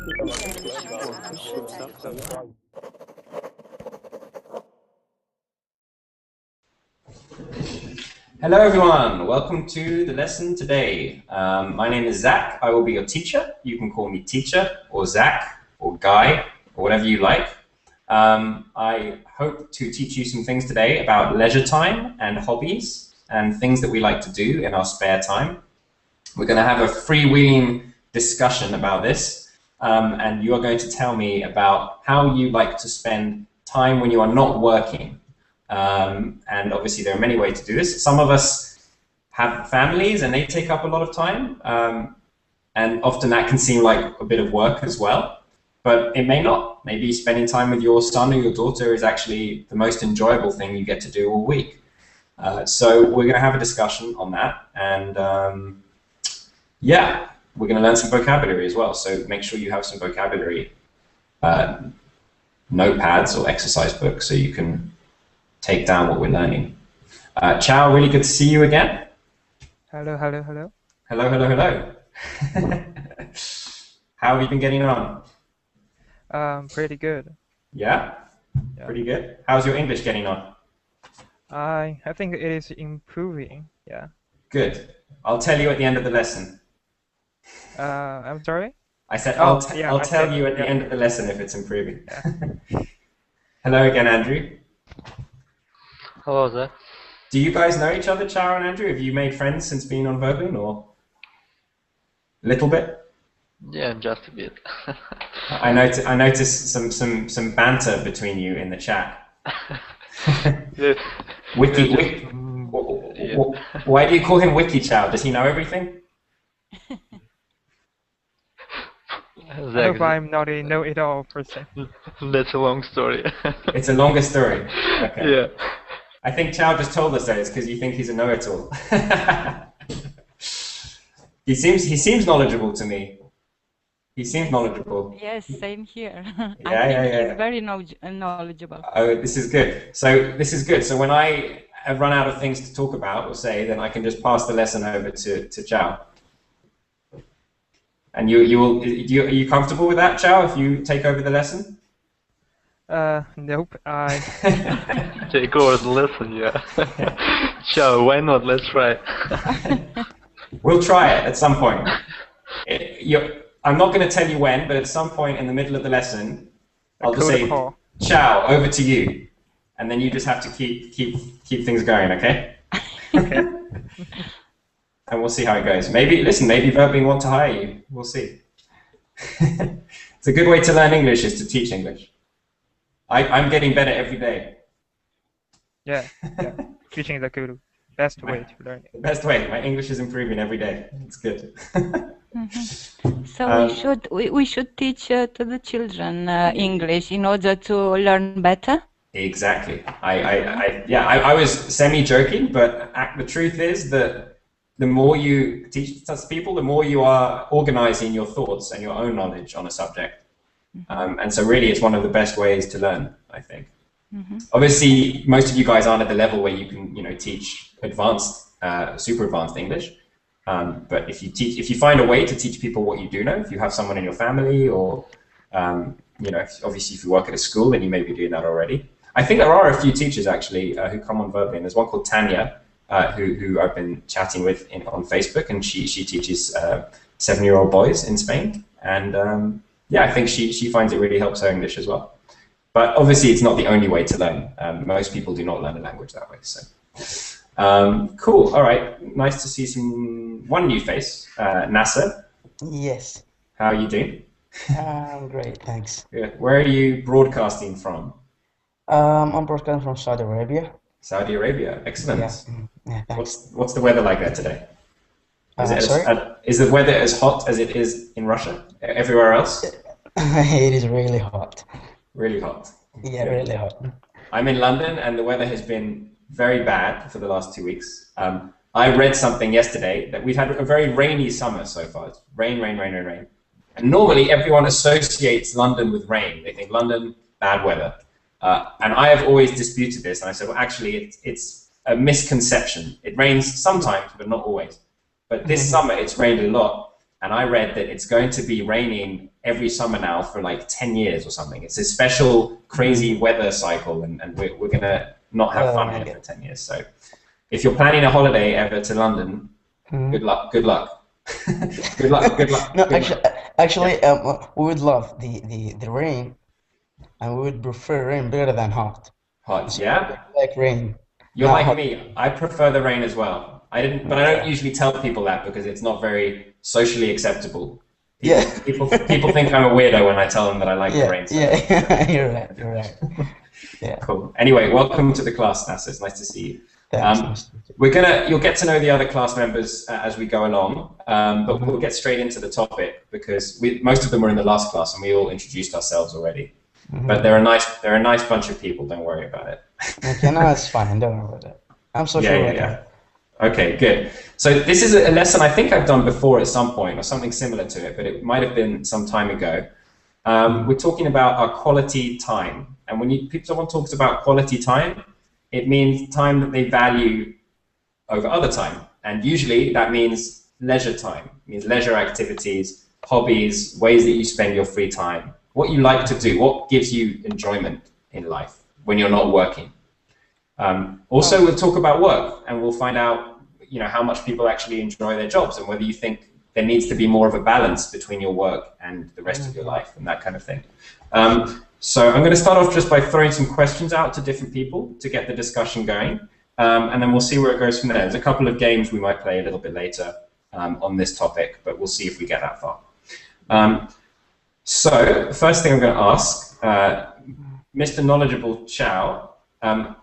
Hello everyone, welcome to the lesson today. My name is Zach. I will be your teacher. You can call me teacher or Zach or Guy or whatever you like. I hope to teach you some things today about leisure time and hobbies and things that we like to do in our spare time. We're going to have a freewheeling discussion about this, and you are going to tell me about how you like to spend time when you are not working. And obviously there are many ways to do this. Some of us have families and they take up a lot of time, and often that can seem like a bit of work as well, but it may not. Maybe spending time with your son or your daughter is actually the most enjoyable thing you get to do all week. So we're going to have a discussion on that, and yeah, we're going to learn some vocabulary as well, so make sure you have some vocabulary notepads or exercise books so you can take down what we're learning. Ciao, really good to see you again. Hello, hello, hello. Hello, hello, hello. How have you been getting on? Pretty good. Yeah? Pretty good. How's your English getting on? I think it is improving, yeah. Good. I'll tell you at the end of the lesson. I'm sorry? I said I'll tell you at the end of the lesson if it's improving. Yeah. Hello again, Andrew. Hello there. Do you guys know each other, Ciao and Andrew? Have you made friends since being on Verbing, or a little bit? Yeah, just a bit. I noticed some banter between you in the chat. Wiki. Yeah. Why do you call him Wiki Ciao? Does he know everything? I hope I'm not a know-it-all person. That's a long story. It's a longer story. Okay. Yeah. I think Ciao just told us that it's because you think he's a know-it-all. He seems knowledgeable to me. He seems knowledgeable. Yes, same here. Yeah. He's very knowledgeable. Oh, this is good. So when I have run out of things to talk about or say, then I can just pass the lesson over to Ciao. And are you comfortable with that, Ciao, if you take over the lesson? Nope. Take over the lesson, yeah. Sure, why not? Let's try. We'll try it at some point. I'm not going to tell you when, but at some point in the middle of the lesson, I'll just say, Ciao, over to you. And then you just have to keep things going, okay? Okay. And we'll see how it goes. Maybe Verbing want to hire you. We'll see. It's a good way to learn English is to teach English. I'm getting better every day. Yeah. Teaching is the best way to learn it. The best way. My English is improving every day. It's good. So we should teach to the children English in order to learn better. Exactly. I was semi-joking, but the truth is that the more you teach people, the more you are organizing your thoughts and your own knowledge on a subject. And so really it's one of the best ways to learn, I think. Obviously, most of you guys aren't at the level where you can, teach advanced, super advanced English. But if you find a way to teach people what you do know, if you have someone in your family or, obviously if you work at a school, then you may be doing that already. I think there are a few teachers actually who come on Verbing. There's one called Tanya, who I've been chatting with on Facebook, and she teaches 7-year-old boys in Spain. And I think she finds it really helps her English as well. But obviously it's not the only way to learn. Most people do not learn a language that way. So cool. All right. Nice to see one new face. Nasser. Yes. How are you doing? I'm great, thanks. Good. Where are you broadcasting from? I'm broadcasting from Saudi Arabia. Saudi Arabia. Excellent. Yeah, thanks. What's the weather like there today? Is the weather as hot as it is in Russia? Everywhere else? It is really hot. Really hot. Yeah, really hot. I'm in London, and the weather has been very bad for the last 2 weeks. I read something yesterday that we've had a very rainy summer so far. It's rain. And normally everyone associates London with rain. They think London, bad weather. And I have always disputed this, and I said, well, actually, it's a misconception. It rains sometimes, but not always. But this summer, it's rained a lot, and I read that it's going to be raining every summer now for like 10 years or something. It's a special crazy weather cycle, and we're going to not have fun here for 10 years. So if you're planning a holiday ever to London, good luck. Good luck. Good luck. Good luck. No, Good luck. actually, we would love the rain, and we would prefer rain better than hot. Hot, yeah? Like rain. You're Not like hot. me. I prefer the rain as well. But I don't usually tell people that because it's not very socially acceptable. People think I'm a weirdo when I tell them that I like the rain. So. Yeah, you're right. Yeah. Cool. Anyway, welcome to the class, Nasa. It's nice to see you. Thanks. You'll get to know the other class members as we go along, but we'll get straight into the topic because most of them were in the last class and we all introduced ourselves already. But they're a nice bunch of people. Don't worry about it. Okay, no, it's fine. Don't worry about it. I'm so sure. Yeah. Okay, good. So this is a lesson I think I've done before at some point or something similar to it, but it might have been some time ago. We're talking about our quality time, and when someone talks about quality time, it means time that they value over other time, and usually that means leisure time. It means leisure activities, hobbies, ways that you spend your free time, what you like to do, what gives you enjoyment in life when you're not working. Also, we'll talk about work, and we'll find out, how much people actually enjoy their jobs, and whether you think there needs to be more of a balance between your work and the rest of your life, and that kind of thing. So I'm going to start off just by throwing some questions out to different people to get the discussion going, and then we'll see where it goes from there. There's a couple of games we might play a little bit later on this topic, but we'll see if we get that far. So the first thing I'm going to ask, Mr. Knowledgeable Chow,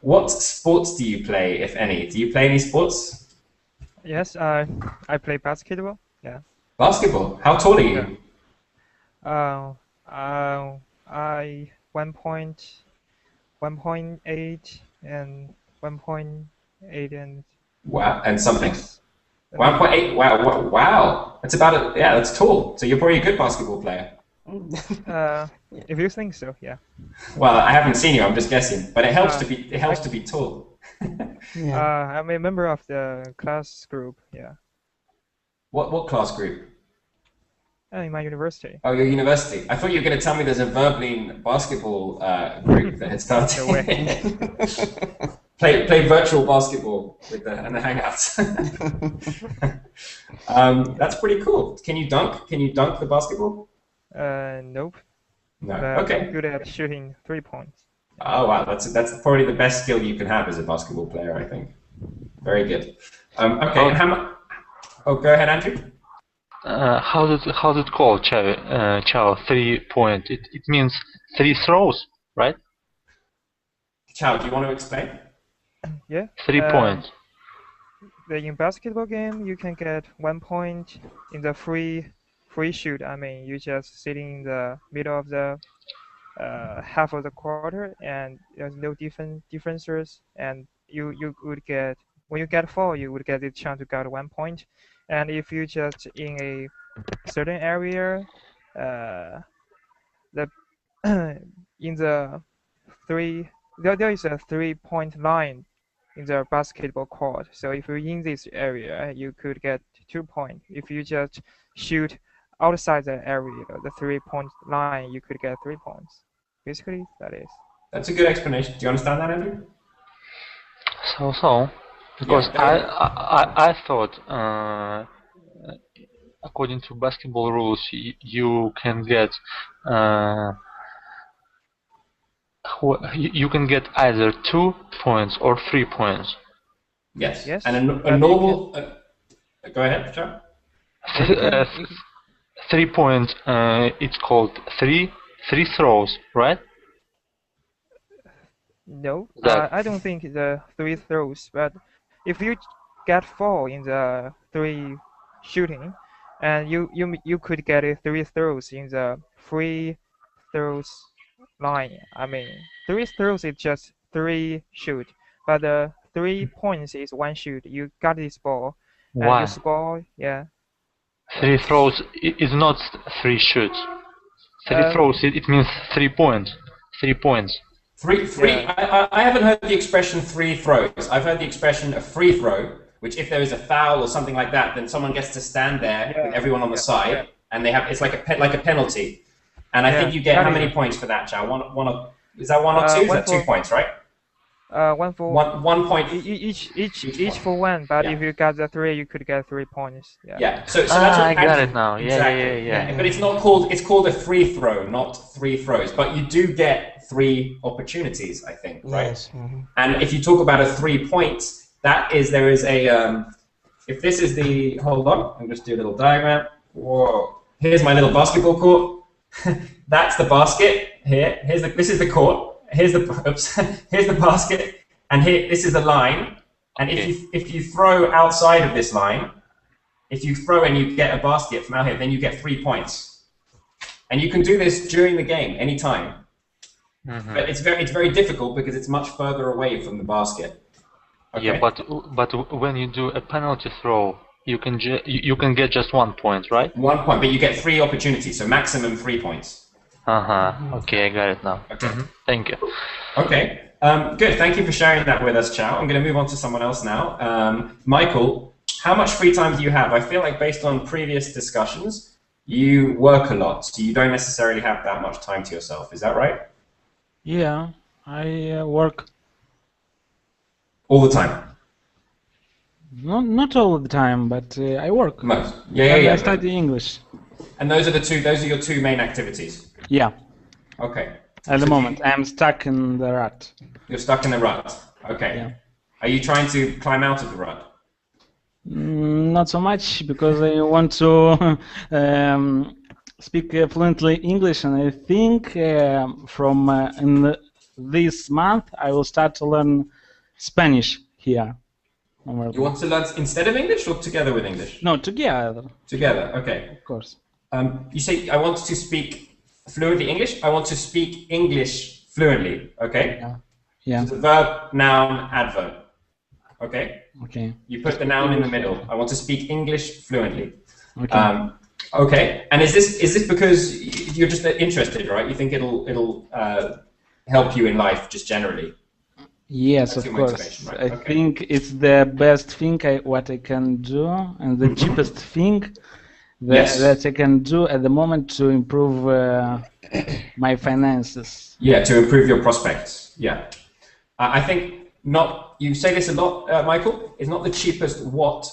what sports do you play, if any? Do you play any sports? Yes, I play basketball. Yeah. Basketball? How tall are you? I 1.8 and 1.8 and wow, and something. 1.8. Wow. That's about it. Yeah, that's tall. So you're probably a good basketball player. If you think so, yeah. Well, I haven't seen you. I'm just guessing, but it helps to be tall. I'm a member of the class group. Yeah. What class group? In my university. Oh, your university. I thought you were going to tell me there's a Verblin basketball group that had started. No way. play virtual basketball with the Hangouts. That's pretty cool. Can you dunk? Can you dunk the basketball? Nope. No. But Okay. I'm good at shooting 3 points. Oh wow, that's probably the best skill you can have as a basketball player, I think. Very good. Okay, and oh, go ahead, Andrew. How's it called, Chow? 3 point. It means 3 throws, right? Chow, do you want to explain? Yeah. 3 points. In basketball game, you can get 1 point in the free shoot. I mean, you just sitting in the middle of the half of the quarter, and there's no differences, and you would get, when you get 4, you would get the chance to get 1 point, and if you just in a certain area, in the there is a 3-point line in the basketball court. So if you're in this area, you could get 2 points. If you just shoot outside the area, the 3-point line, you could get 3 points. Basically, that is. That's a good explanation. Do you understand that, Andrew? So, because I thought, according to basketball rules, you can get either 2 points or 3 points. Yes. Yes. And a normal. Go ahead, Chow. 3 points. It's called three throws, right? No, I don't think the 3 throws, but if you get 4 in the 3 shooting, and you could get 3 throws in the free throws line. I mean, 3 throws is just 3 shoot, but the 3 points is 1 shoot. You got this ball, and you score. Yeah. 3 throws is not 3 shoots. 3 throws, it means 3 points. 3 points. Three. Yeah. I haven't heard the expression 3 throws. I've heard the expression a free throw, which if there is a foul or something like that, then someone gets to stand there with everyone on the side, and they have it's like a penalty. And I think you get how many points for that, Chow? Is that one or two? Is that 2 points, right? One for one point each for one. But if you got the 3, you could get 3 points. Yeah. So that's what I got it now. Exactly. Yeah. But it's not called. It's called a free throw, not 3 throws. But you do get 3 opportunities, I think, right? Yes. And if you talk about a 3 points, there is a. If this is the hold on, I'm just do a little diagram. Whoa! Here's my little basketball court. That's the basket. This is the court. Here's the basket, and this is the line. And if you throw outside of this line, if you throw and you get a basket from out here, then you get 3 points. And you can do this during the game, anytime. But it's very difficult because it's much further away from the basket. Okay? Yeah, but when you do a penalty throw, you can get just 1 point, right? 1 point, but you get 3 opportunities, so maximum 3 points. Okay, I got it now. Okay. Thank you. Okay. Good. Thank you for sharing that with us, Chow. I'm going to move on to someone else now. Michael, how much free time do you have? I feel like based on previous discussions, you work a lot, so you don't necessarily have that much time to yourself. Is that right? Yeah, I work. All the time? Not all the time, but I work. Most. Yeah. I study English. And those are your 2 main activities? Yeah. Okay. At the moment, I'm stuck in the rut. You're stuck in the rut. Okay. Yeah. Are you trying to climb out of the rut? Not so much, because I want to speak fluently English, and I think from this month I will start to learn Spanish here. You want to learn instead of English or together with English? No, together. Together, okay. Of course. You say, I want to speak fluently English. I want to speak English fluently, okay? Yeah. So the verb, noun, adverb, okay? Okay. You put the noun in the middle. I want to speak English fluently. Okay. Okay. And is this because you're just interested, right? You think it'll help you in life just generally? Yes, That's of your course. motivation, right? I Okay. think it's the best thing what I can do, and the cheapest thing that I can do at the moment to improve my finances. Yeah, to improve your prospects. Yeah. I think not. You say this a lot, Michael. It's not the cheapest. What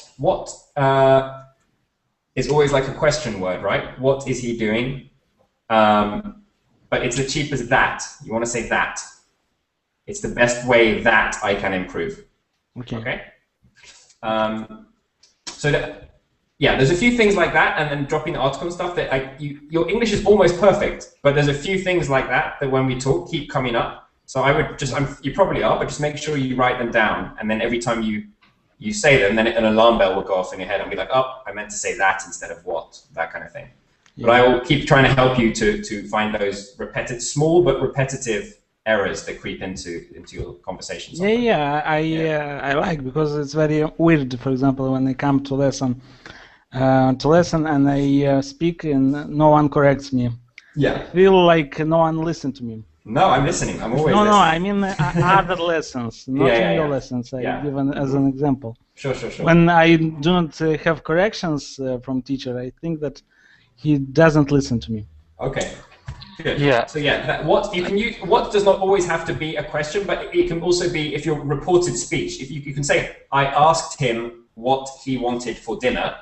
is always like a question word, right? What is he doing? But it's the cheapest that. You want to say that. It's the best way that I can improve. Okay. So that, yeah, there's a few things like that, and then dropping the article and stuff that your English is almost perfect, but there's a few things like that when we talk keep coming up. So I would just, you probably are, but just make sure you write them down, and then every time you say them, then an alarm bell will go off in your head and be like, oh, I meant to say that instead of what, that kind of thing. Yeah. But I will keep trying to help you to find those small but repetitive errors that creep into your conversations. I like, because it's very weird. For example, when I come to lesson and I speak and no one corrects me. Yeah. I feel like no one listens to me. No, I'm listening. I'm always listening. No, I mean other lessons, not in your lessons. I give as an example. Sure. When I do not have corrections from teacher, I think that he doesn't listen to me. Okay. Good. Yeah. So yeah, what you can use. What does not always have to be a question, but it can also be if you're reported speech. If you can say, I asked him what he wanted for dinner,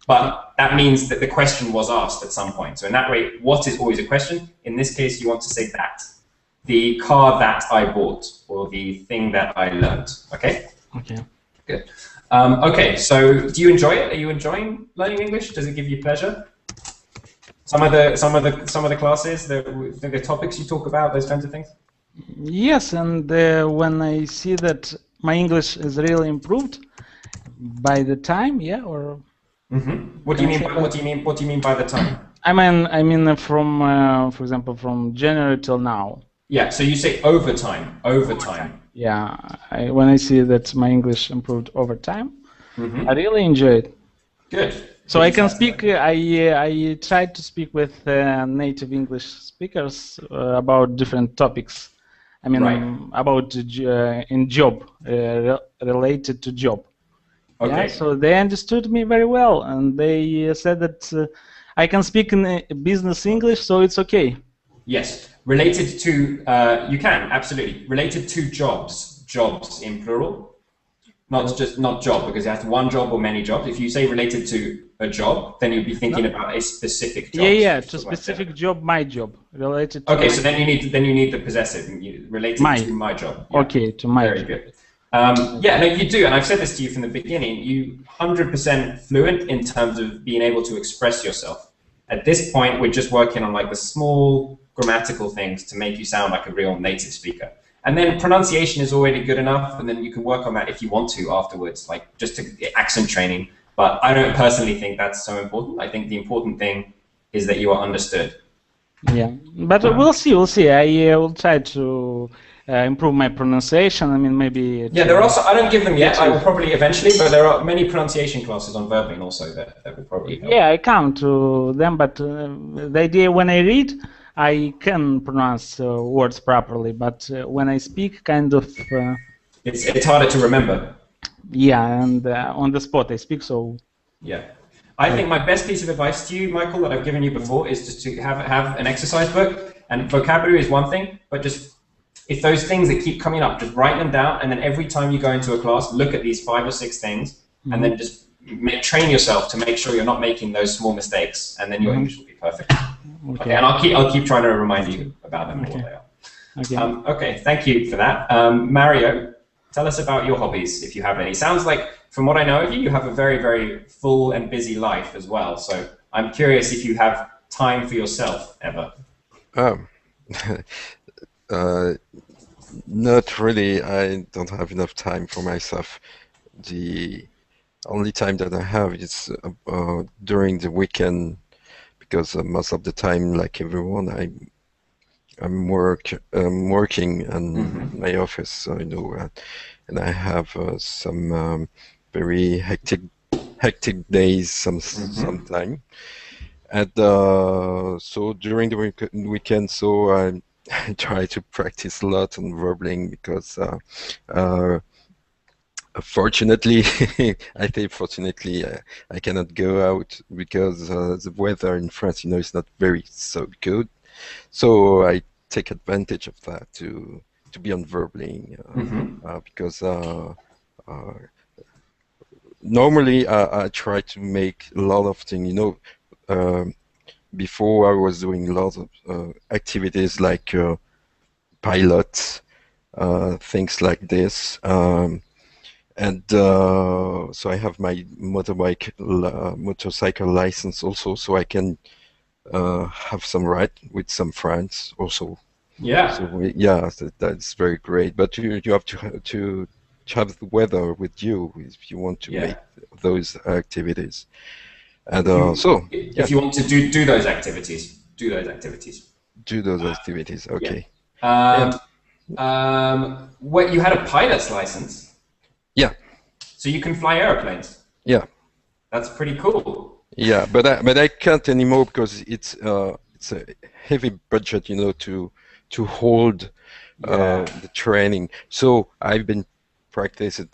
but that means that the question was asked at some point. So in that way, what is always a question. In this case, you want to say that. The car that I bought, or the thing that I learned. Okay? Okay. Good. Okay, so do you enjoy it? Are you enjoying learning English? Does it give you pleasure? Some of the classes, the topics you talk about, those kinds of things? Yes, and when I see that my English is really improved by the time, or What do you mean by the time? I mean from for example, from January till now. Yeah, so you say over time. Yeah, when I see that my English improved over time, I really enjoy it. Good. So I can speak. I try to speak with native English speakers about different topics. I mean, about in job related to job. Okay. Yeah, so they understood me very well, and they said that I can speak in business English, so it's okay. Yes, related to, you can, absolutely. Related to jobs in plural, not job, because it has one job or many jobs. If you say related to a job, then you'd be thinking about a specific job. Yeah, to specific job, my job, related to okay, so then you need the possessive, related to my job. Yeah. Okay, to my Very job. good. Yeah, no, you do, and I've said this to you from the beginning. You 100% fluent in terms of being able to express yourself. At this point, we're just working on like the small grammatical things to make you sound like a real native speaker. And then pronunciation is already good enough, and then you can work on that if you want to afterwards, like just to accent training. But I don't personally think that's so important. I think the important thing is that you are understood. Yeah, but we'll see. I will try to improve my pronunciation. I mean, maybe. Yeah, there are also. I don't give them yet. I will probably eventually, but there are many pronunciation classes on Verbling also that will probably help. Yeah, I come to them, but the idea when I read, I can pronounce words properly, but when I speak, kind of. It's harder to remember. Yeah, and on the spot I speak, so. Yeah. I think my best piece of advice to you, Michael, that I've given you before is just to have an exercise book. And vocabulary is one thing, but just if those things that keep coming up, just write them down, and then every time you go into a class, look at these 5 or 6 things, and then just train yourself to make sure you're not making those small mistakes, and then your English will be perfect. Okay, and I'll keep trying to remind you about them all they are. Okay. Okay, thank you for that. Mario, tell us about your hobbies, if you have any. Sounds like, from what I know of you, you have a very, very full and busy life as well. So I'm curious if you have time for yourself ever. Not really. I don't have enough time for myself. The only time that I have is during the weekend, because most of the time, like everyone, I'm working in my office, so and I have some very hectic days sometime. And so during the weekend, so I try to practice a lot on Verbling, because fortunately, I say fortunately, I cannot go out because the weather in France, is not so good. So I take advantage of that to be on Verbling, because normally I try to make a lot of things. Before I was doing a lot of activities like pilots, things like this, and so I have my motorcycle license also, so I can have some ride with some friends also. Yeah. So that's very great. But you have to have the weather with you if you want to make those activities. And if you want to do those activities, do those activities. Okay. What, you had a pilot's license? Yeah. So you can fly airplanes? Yeah. That's pretty cool. Yeah, but I can't anymore because it's a heavy budget, to hold the training. So I've been practicing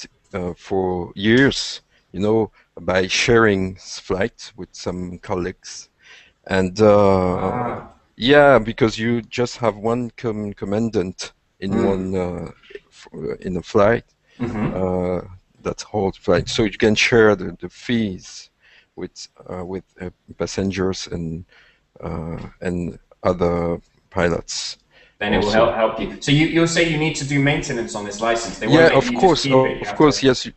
for years, by sharing flights with some colleagues, and yeah, because you just have one commandant in one in a flight. That whole flight, so you can share the fees with passengers and other pilots. Then it will help you. So you'll say you need to do maintenance on this license. They yeah, of course, yes.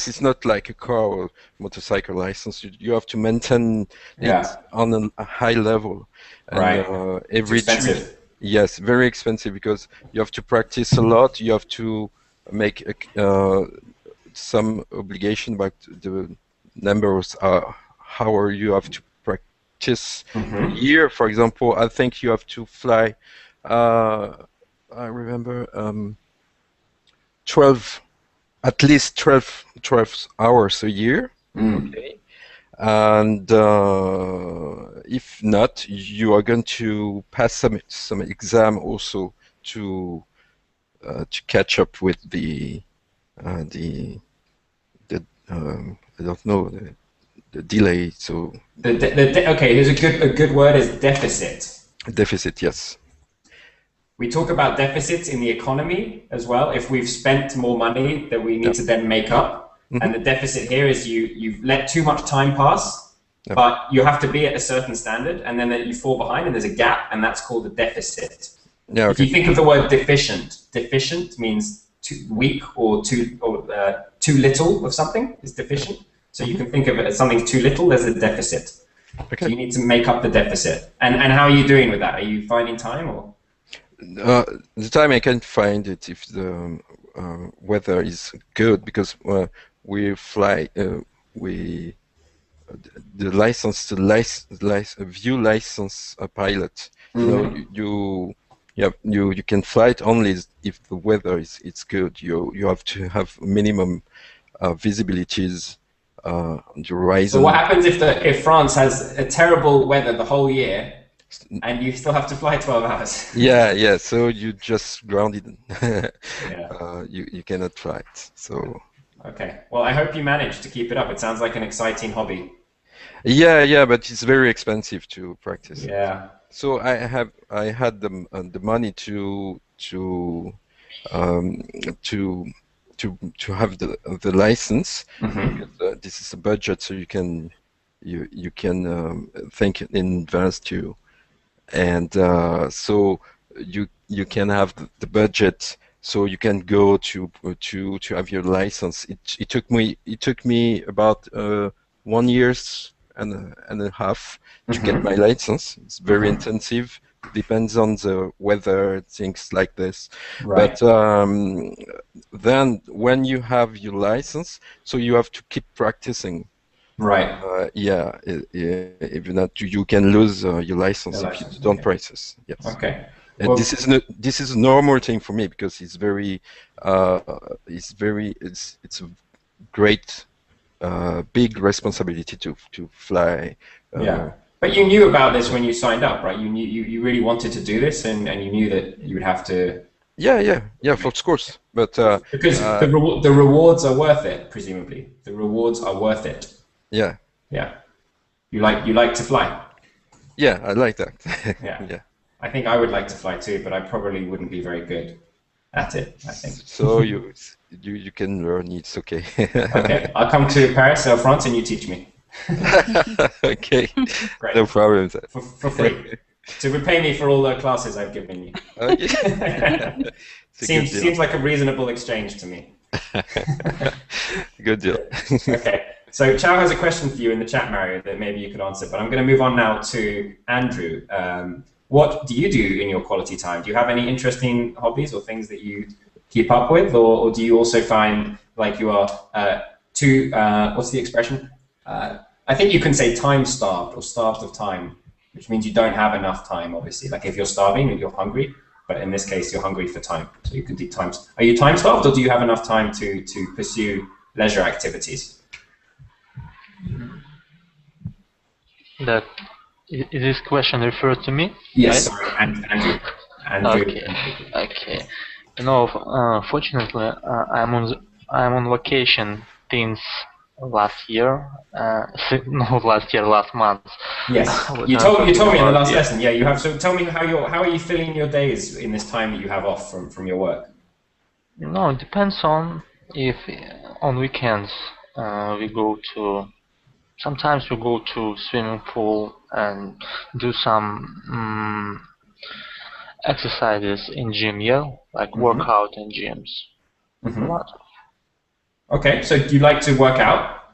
It's not like a car or motorcycle license. You have to maintain it on a high level. And, right. Every it's expensive. Yes, very expensive, because you have to practice a lot. You have to make some obligation about the numbers. How you have to practice a year, for example. I think you have to fly. I remember 12, at least 12 hours a year. Okay. And if not, you are going to pass some exam also to I don't know, the delay. So okay, there's a good word is deficit. deficit, yes. We talk about deficits in the economy as well. If we've spent more money that we need to then make up, and the deficit here is you've let too much time pass, but you have to be at a certain standard, and then you fall behind, and there's a gap, and that's called a deficit. Yeah, okay. If you think of the word deficient means too weak or too little of something is deficient. So you can think of it as something too little. There's a deficit. Okay. So you need to make up the deficit. And how are you doing with that? Are you finding time or? The time I can find it if the weather is good, because we fly the license to view license a pilot. You can fly it only if the weather is good. You have to have minimum visibilities on the horizon. So what happens if France has a terrible weather the whole year? And you still have to fly 12 hours. Yeah. So you just grounded. Yeah. You cannot fly it. So. Okay. Well, I hope you manage to keep it up. It sounds like an exciting hobby. Yeah, but it's very expensive to practice. Yeah. So I had the money to have the license. Because, this is a budget, so you can think in advance too. And so you can have the budget, so you can go to have your license. It took me about 1 year and a half to get my license. It's very intensive. Depends on the weather, things like this. Right. But then when you have your license, so you have to keep practicing. Right. If not, you can lose your license if you don't practice. Yes. Okay. And well, this is a normal thing for me, because it's a great big responsibility to fly. Yeah. But you knew about this when you signed up, right? You really wanted to do this, and you knew that you would have to. Yeah, of course. But because the rewards are worth it, presumably. The rewards are worth it. Yeah. You like to fly? Yeah, I like that. Yeah. I think I would like to fly too, but I probably wouldn't be very good at it, I think. So you can learn. It's okay. Okay, I'll come to Paris or France and you teach me. Okay. Great. No problem. For free. To repay me for all the classes I've given you. Okay. Seems like a reasonable exchange to me. Good deal. Okay. So Chow has a question for you in the chat, Mario, that maybe you could answer. But I'm going to move on now to Andrew. What do you do in your quality time? Do you have any interesting hobbies or things that you keep up with? Or do you also find like you are too, what's the expression? I think you can say time-starved or starved of time, which means you don't have enough time, obviously. Like if you're starving and you're hungry, but in this case, you're hungry for time. So you can do times. Are you time-starved, or do you have enough time to pursue leisure activities? That is this question referred to me? Yes, right? Sorry, Andrew. Okay. You know, fortunately, I'm on vacation since last year. Not last year, last month. Yes, you told me in the last lesson. Yeah, you have. So tell me how are you filling your days in this time that you have off from your work? No, it depends on if on weekends we go to. Sometimes we go to swimming pool and do some exercises in gym, like workout in gyms. Okay, so do you like to work out?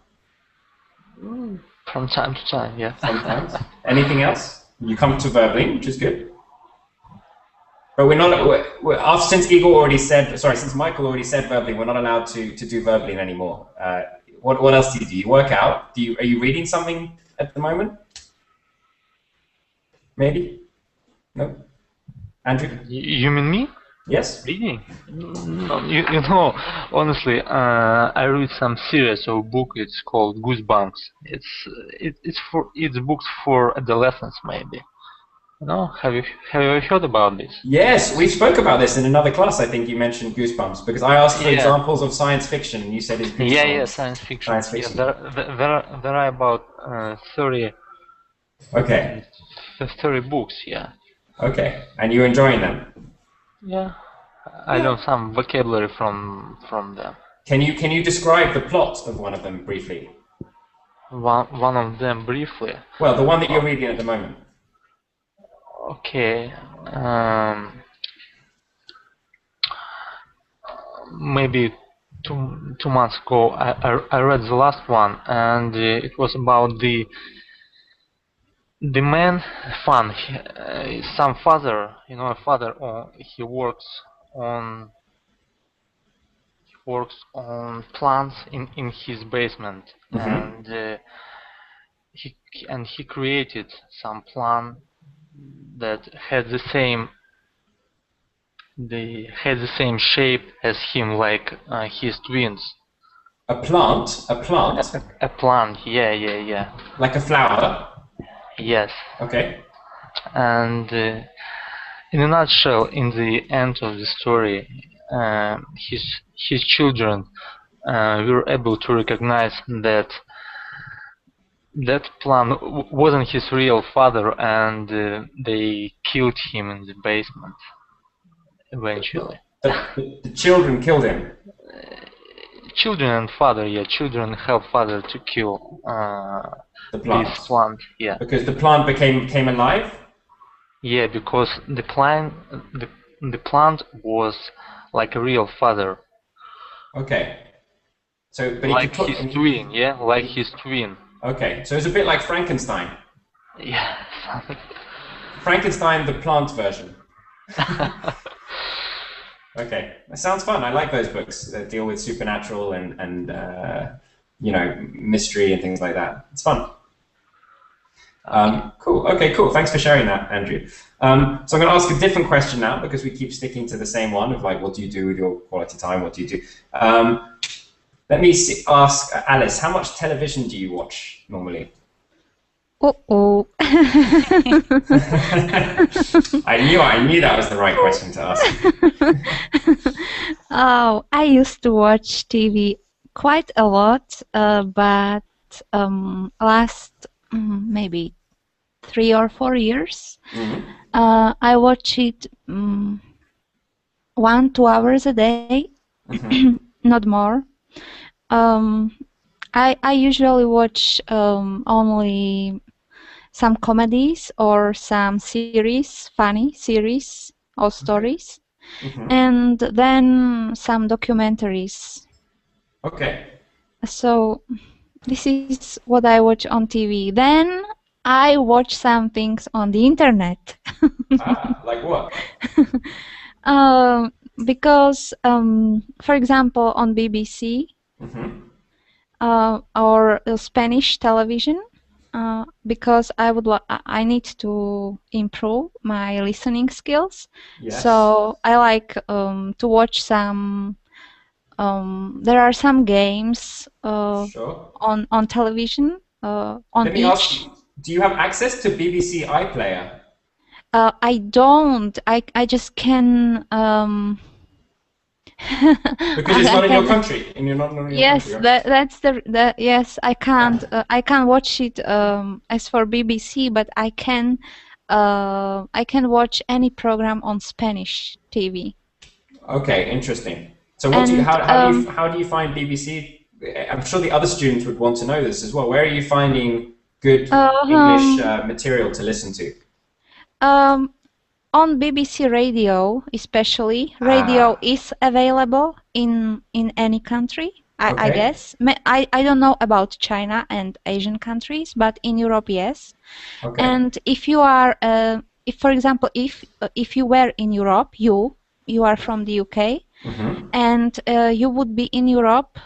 From time to time, yeah. Sometimes. Anything else? You come to Verblin, which is good. But we're not. Since Michael already said Verblin, we're not allowed to do Verblin anymore. What else do you do? You work out? Are you reading something at the moment? Maybe? No? Andrew? You mean me? Yes. Reading? No, you know, honestly, I read some series or book. It's called Goosebumps. It's books for adolescents, maybe. No, have you ever heard about this? Yes, we spoke about this in another class. I think you mentioned Goosebumps because I asked for examples of science fiction, and you said it's Goosebumps. Yeah, science fiction. Science fiction. Yeah, there are about 30. Okay. 30 books. Yeah. Okay, and you're enjoying them? Yeah, I learned some vocabulary from them. Can you describe the plot of one of them briefly? One of them briefly. Well, the one that you're reading at the moment. Okay. Maybe two months ago, I read the last one, and it was about the man, some father, a father. He works on plants in his basement, and he created some plant that had the same shape as him, like his twins. A plant? A plant? A plant, yeah. Like a flower? Yes. Okay. And in a nutshell, in the end of the story, his children were able to recognize that plant wasn't his real father, and they killed him in the basement eventually. The children killed him? Children and father, yeah. Children help father to kill the plant. This plant, yeah. Because the plant came alive? Yeah, because the plant was like a real father. Okay. So, but like his twin, yeah, like his twin. Okay, so it's a bit like Frankenstein. Yeah. Frankenstein, the plant version. Okay, that sounds fun. I like those books that deal with supernatural and mystery and things like that. It's fun. Cool. Okay, cool. Thanks for sharing that, Andrew. So I'm going to ask a different question now because we keep sticking to the same one of like, what do you do with your quality time? What do you do? Let me ask Alice, how much television do you watch normally? Uh-oh. I knew that was the right question to ask. Oh, I used to watch TV quite a lot, but last maybe 3 or 4 years, I watch it 1-2 hours a day, not more. I usually watch only some comedies or some funny series or stories, and then some documentaries. Okay. So this is what I watch on TV. Then I watch some things on the internet. Like what? Because, for example, on BBC or Spanish television, because I need to improve my listening skills. Yes. So I like to watch some. There are some games Sure. on television. On Let me ask you, do you have access to BBC iPlayer? I don't. I just can. Because it's not in your country, and you're not in your yes, country. Right? that's the yes. I can't. I can't watch it as for BBC, but I can watch any program on Spanish TV. Okay, interesting. So what how do you find BBC? I'm sure the other students would want to know this as well. Where are you finding good English material to listen to? On BBC Radio, especially, radio is available in any country. I guess. I don't know about China and Asian countries, but in Europe, yes. Okay. And if you are, for example, if you were in Europe, you are from the UK, and you would be in Europe,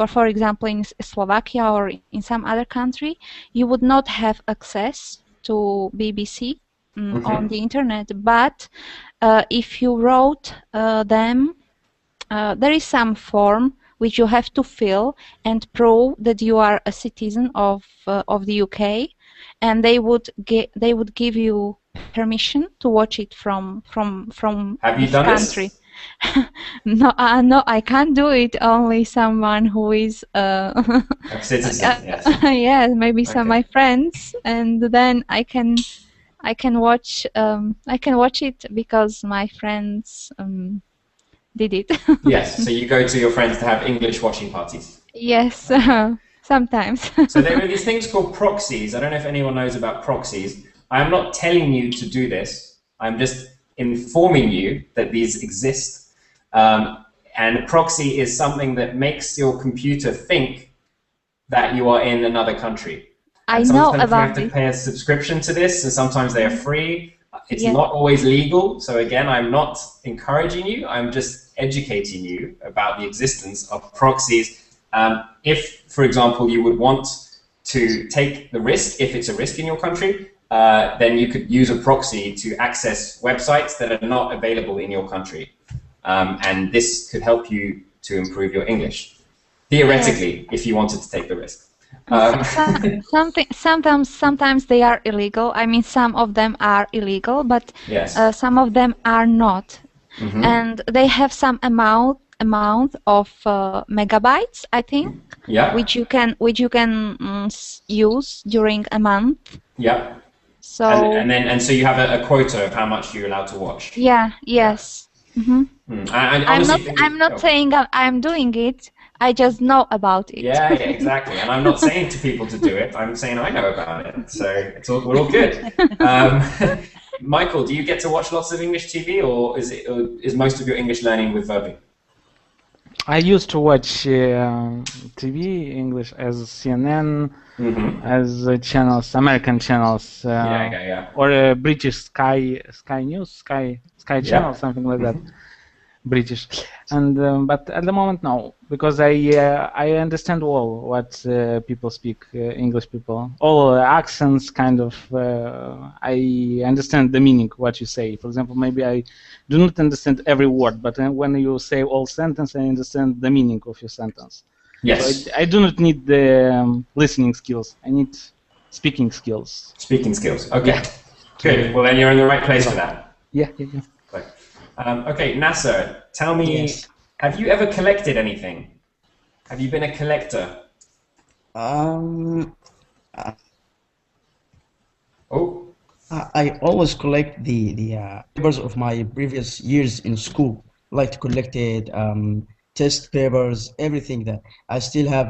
for example, in Slovakia or in some other country, you would not have access to BBC on the internet. But if you wrote them, there is some form which you have to fill and prove that you are a citizen of the UK, and they would give you permission to watch it from Have you this done country. this? No, no, I can't do it. Only someone who is A citizen, yes. yeah, maybe some Okay. my friends, and then I can watch it because my friends did it. Yes, so you go to your friends to have English watching parties. Yes, sometimes. So there are these things called proxies. I don't know if anyone knows about proxies. I am not telling you to do this. I'm just informing you that these exist. And a proxy is something that makes your computer think that you are in another country. I And know sometimes you about have to it. pay a subscription to this, and sometimes they are free. It's Yeah. not always legal. So again, I'm not encouraging you. I'm just educating you about the existence of proxies. If, for example, you would want to take the risk, if it's a risk in your country, then you could use a proxy to access websites that are not available in your country. And this could help you to improve your English, theoretically, if you wanted to take the risk. Sometimes they are illegal. I mean, some of them are illegal, but Yes. some of them are not. Mhm. And they have some amount of megabytes, I think, Yeah. which you can use during a month. Yeah. So And so you have a quota of how much you're allowed to watch. yeah, yes. Hmm. I honestly think I'm not oh. saying I'm doing it. I just know about it. Yeah, exactly. And I'm not saying to people to do it. I'm saying I know about it. So we're all good. Michael, do you get to watch lots of English TV, or is most of your English learning with Verbi? I used to watch TV English as CNN, as channels, American channels, Yeah. or British Sky News, Sky Channel, something like that, British. And but at the moment, no, because I understand all what people speak, English people, all accents, kind of. I understand the meaning what you say. For example, maybe I do not understand every word, but when you say all sentence, I understand the meaning of your sentence. Yes. So I do not need the listening skills. I need speaking skills. Speaking skills. Okay. Yeah. Good. Well, then you're in the right place for that. Yeah. Okay, Nasser, tell me, Yes. have you ever collected anything? Have you been a collector? Um, Oh, I always collect the papers of my previous years in school. Like collected test papers, everything that I still have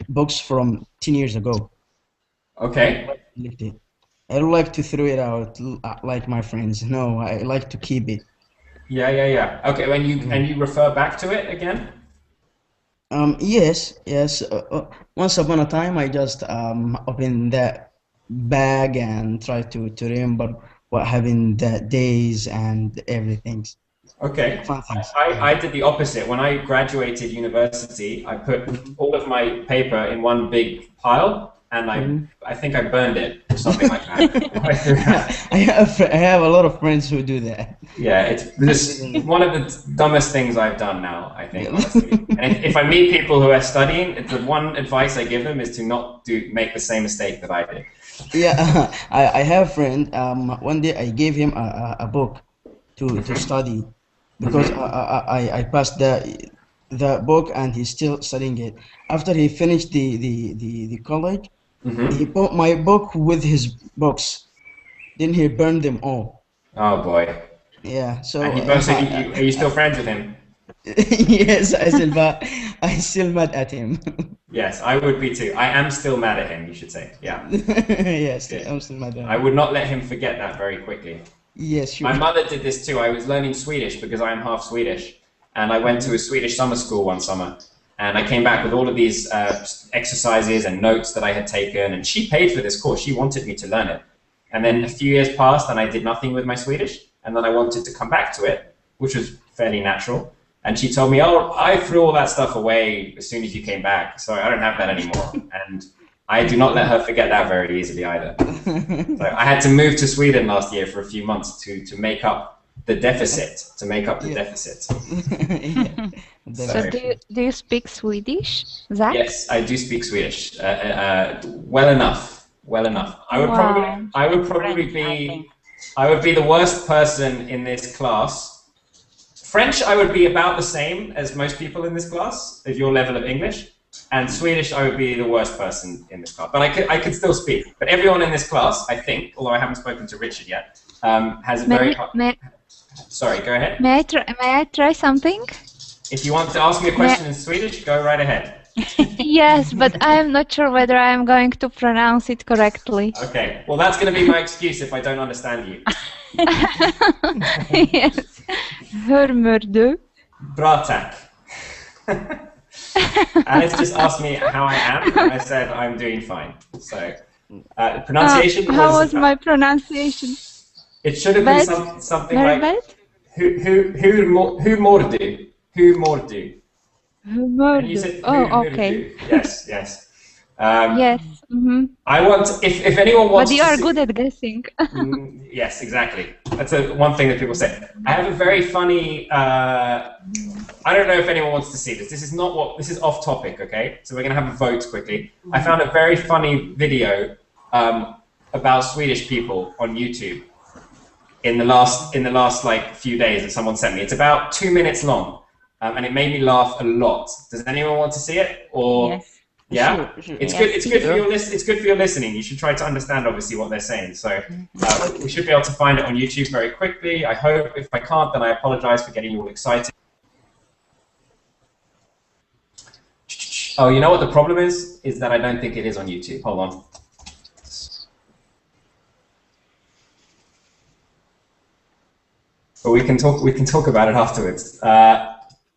books from 10 years ago. okay. Collected. I don't like to throw it out like my friends. No, I like to keep it. Yeah. Okay, and you refer back to it again? Yes. Once upon a time, I just opened that bag and try to remember what happened that days and everything. Okay. Fun things. I did the opposite. When I graduated university, I put all of my paper in one big pile, and I think I burned it or something like that. I have a lot of friends who do that. Yeah, it's one of the dumbest things I've done now, I think, honestly. And if I meet people who are studying, the one advice I give them is to not make the same mistake that I did. Yeah, I have a friend. One day I gave him a book to study because I passed the book and he's still studying it. After he finished the college, he put my book with his books. Then he burned them all. Oh boy. Yeah. So And are you still friends with him? yes, I still mad at him. Yes, I would be too. I am still mad at him, you should say. Yeah. Yes, Good. I'm still mad at him. I would not let him forget that very quickly. Yes, sure. My mother did this too. I was learning Swedish because I am half Swedish. And I went to a Swedish summer school one summer. And I came back with all of these exercises and notes that I had taken. And she paid for this course. She wanted me to learn it. And then a few years passed and I did nothing with my Swedish. And then I wanted to come back to it, which was fairly natural. And she told me, oh, I threw all that stuff away as soon as you came back. So I don't have that anymore. And I do not let her forget that very easily either. So I had to move to Sweden last year for a few months to make up the deficit, So do you speak Swedish, Zach? Yes, I do speak Swedish. Well enough. I would Wow. probably be I would be the worst person in this class. French, I would be about the same as most people in this class, of your level of English. And Swedish, I would be the worst person in this class. But I could still speak. But everyone in this class, I think, although I haven't spoken to Richard yet, has a very hard... Sorry, go ahead. May I try something? If you want to ask me a question in Swedish, go right ahead. Yes, but I am not sure whether I am going to pronounce it correctly. Okay, well that's going to be my excuse if I don't understand you. Yes. Hur mår du? Bra tack. Alice just asked me how I am, and I said I'm doing fine. So, pronunciation how was my pronunciation? It should have been something very like bad? Hur mår du? Hur mår du? And you said, okay. Yes, yes. Yes. I want, if anyone wants but you to are see, good at guessing. Yes, exactly. That's one thing that people say. I have a very funny, I don't know if anyone wants to see this. This is off topic, okay? So we're going to have a vote quickly. I found a very funny video about Swedish people on YouTube in the last like few days that someone sent me. It's about 2 minutes long. And it made me laugh a lot. Does anyone want to see it? Or Yes. yeah, Sure. it's Yes, good. It's good for sure. your it's good for your listening. You should try to understand obviously what they're saying. So we should be able to find it on YouTube very quickly. I hope. If I can't, then I apologize for getting you all excited. Oh, you know what the problem is? Is that I don't think it is on YouTube. Hold on. But we can talk about it afterwards.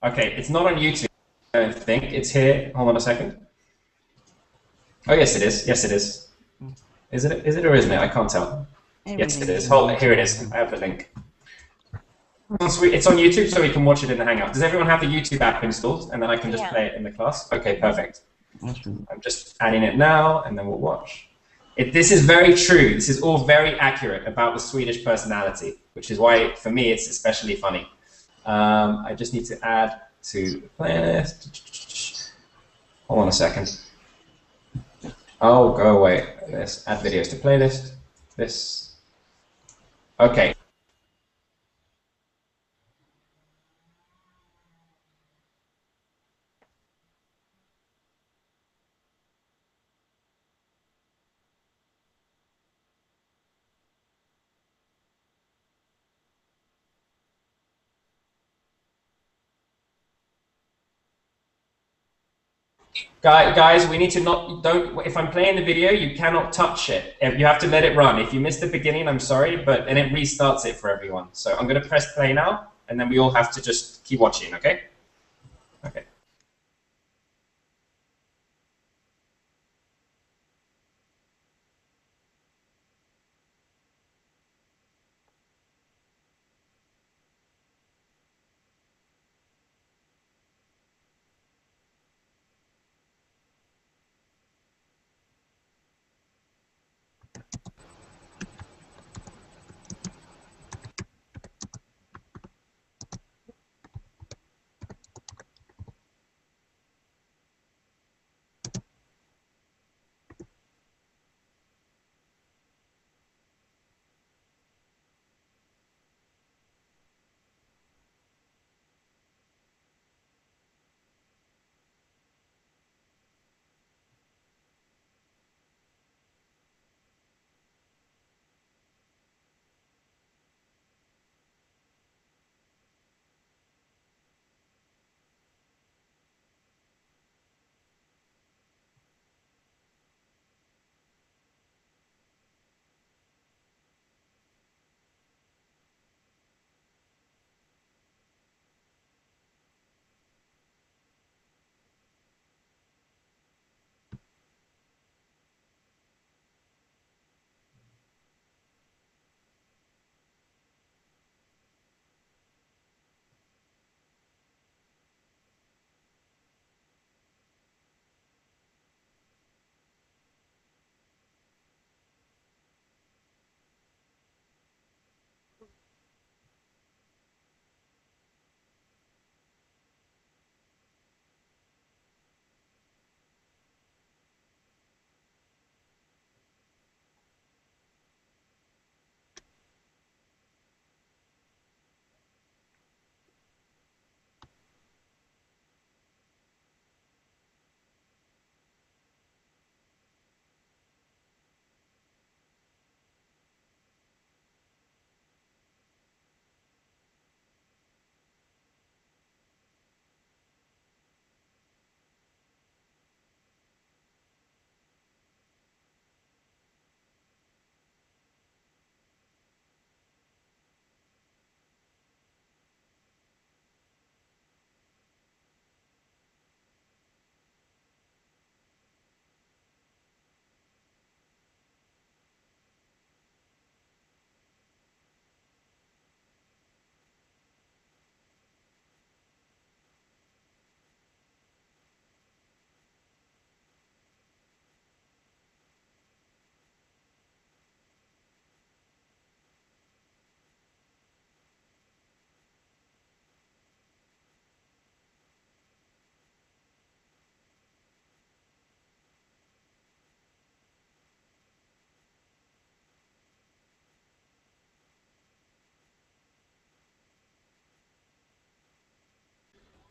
Okay, it's not on YouTube. I don't think it's here. Hold on a second. Oh yes, it is. Yes, it is. Is it? Is it or isn't it? I can't tell. Yes, it is. Hold. Here it is. I have the link. It's on YouTube, so we can watch it in the Hangout. Does everyone have the YouTube app installed? And then I can just play it in the class. Okay, perfect. I'm just adding it now, and then we'll watch. This is very true. This is all very accurate about the Swedish personality, which is why, for me, it's especially funny. I just need to add to the playlist. Hold on a second. Oh, go away. Let's add videos to playlist. This. Okay. Guys, we need to if I'm playing the video, you cannot touch it. You have to let it run. If you miss the beginning, I'm sorry, but then it restarts it for everyone. So I'm going to press play now, and then we all have to just keep watching, okay? Okay.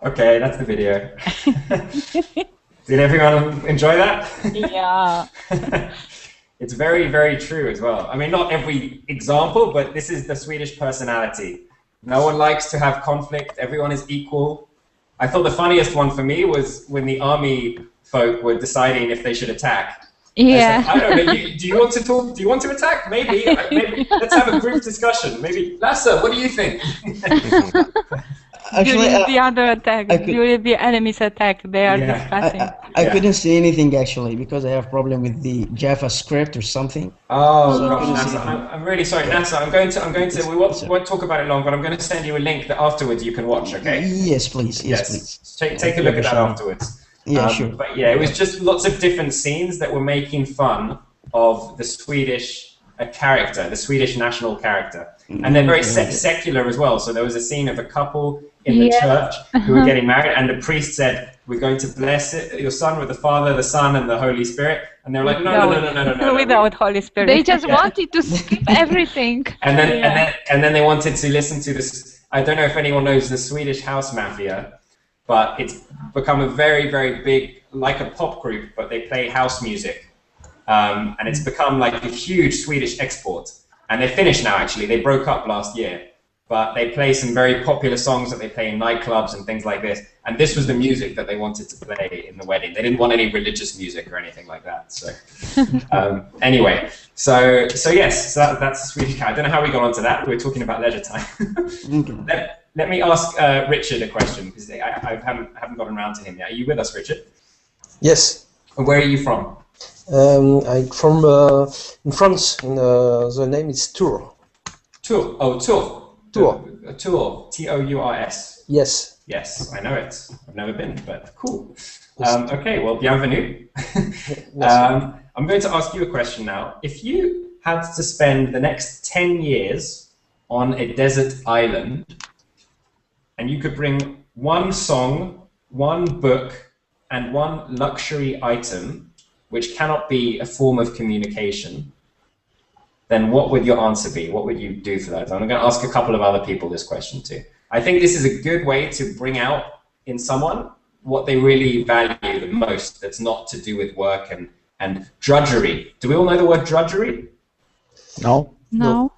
Okay, that's the video. Did everyone enjoy that? Yeah. It's very, very true as well. I mean, not every example, but this is the Swedish personality. No one likes to have conflict. Everyone is equal. I thought the funniest one for me was when the army folk were deciding if they should attack. Yeah. I don't know. Do you want to talk? Do you want to attack? Maybe. Maybe. Let's have a group discussion. Maybe. Lasse, what do you think? Actually, During the other attack, during the enemy's attack, they are discussing. I couldn't see anything actually because I have problem with the JavaScript or something. Oh, So I gosh, couldn't see Nasa, anything. I'm really sorry, Nasa. I'm going to. We won't talk about it long, but I'm going to send you a link that afterwards you can watch. Okay? Yes, please. Yes, please. Take a look at that afterwards. Yeah, sure. But yeah, it was just lots of different scenes that were making fun of the Swedish character, the Swedish national character, and then very secular as well. So there was a scene of a couple in the church who were getting married, and the priest said, "We're going to bless your son with the Father, the Son, and the Holy Spirit." And they were like, "No." Without Holy Spirit. They just wanted to skip everything. And then they wanted to listen to this. I don't know if anyone knows the Swedish house mafia, but it's become a very, very big, like a pop group, but they play house music. And it's become like a huge Swedish export. And they're finished now, actually. They broke up last year. But they play some very popular songs that they play in nightclubs and things like this. And this was the music that they wanted to play in the wedding. They didn't want any religious music or anything like that. So anyway, so yes, so that's the Swedish cat. I don't know how we got onto that. We were talking about leisure time. Let me ask Richard a question, because I haven't gotten around to him yet. Are you with us, Richard? Yes. Where are you from? I'm from in France. The name is Tours. Tours. Oh, Tours. Tours. T-O-U-R-S. Yes. Yes, I know it. I've never been, but cool. Okay, well, bienvenue. I'm going to ask you a question now. If you had to spend the next 10 years on a desert island, and you could bring one song, one book, and one luxury item, which cannot be a form of communication, then what would your answer be? What would you do for that? I'm going to ask a couple of other people this question too. I think this is a good way to bring out in someone what they really value the most that's not to do with work and drudgery. Do we all know the word drudgery? No. No.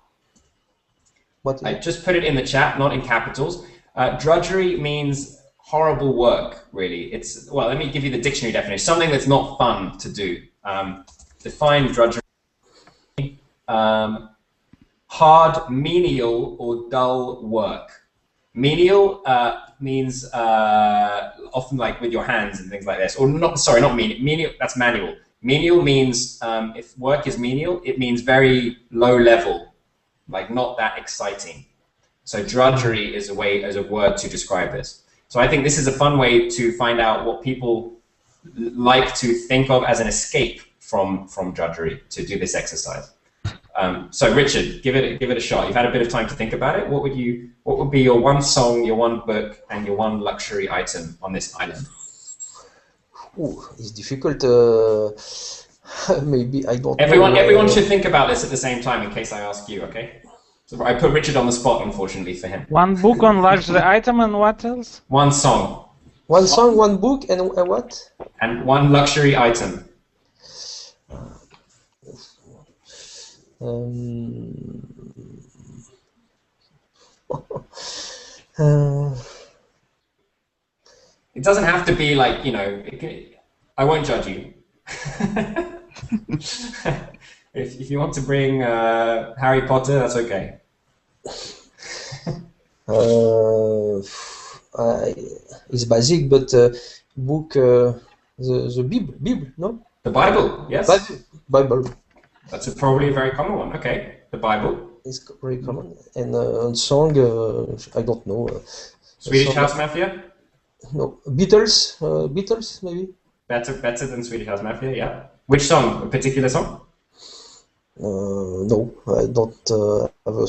What? I just put it in the chat, not in capitals. Drudgery means horrible work, really. It's, well, let me give you the dictionary definition. Something that's not fun to do. Define drudgery. Hard, menial, or dull work. Menial means often like with your hands and things like this. Or not, sorry, not menial. Menial, that's manual. Menial means, if work is menial, it means very low level, like not that exciting. So drudgery is a word to describe this. So I think this is a fun way to find out what people like to think of as an escape from drudgery to do this exercise. So Richard, give it a shot. You've had a bit of time to think about it. What would be your one song, your one book, and your one luxury item on this island? Ooh, it's difficult. Maybe I don't. Everyone should think about this at the same time in case I ask you. Okay. So I put Richard on the spot, unfortunately for him. One book on luxury item and what else? One song. One song, one book, and what? And one luxury item. It doesn't have to be like, you know, I won't judge you. If you want to bring Harry Potter, that's okay. It's basic, but book, the Bible, no? The Bible, yes. Bible. That's probably a very common one. Okay, the Bible. It's very common. And song, I don't know. Swedish House Mafia? No, Beatles, Beatles maybe. Better than Swedish House Mafia, yeah. Which song? A particular song? No, I don't have a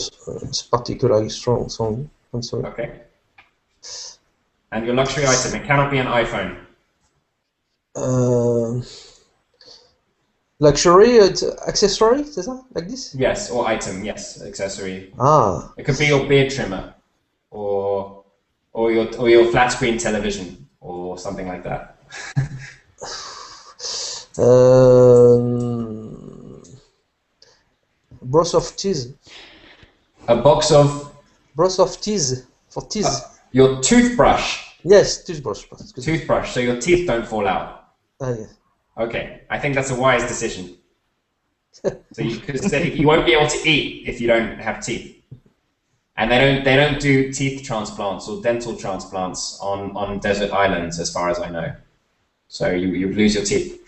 particularly strong song. I'm sorry. Okay. And your luxury item, it cannot be an iPhone. Luxury, it's accessory, is that like this? Yes, or item, yes, accessory. Ah. It could be your beard trimmer, or or your flat screen television or something like that? Broth of cheese. A box of Broth of cheese for teeth. Your toothbrush. Yes, toothbrush. Toothbrush, so your teeth don't fall out. Yeah. Okay, I think that's a wise decision. So you won't be able to eat if you don't have teeth. And they don't do teeth transplants or dental transplants on desert islands, as far as I know. So you lose your teeth.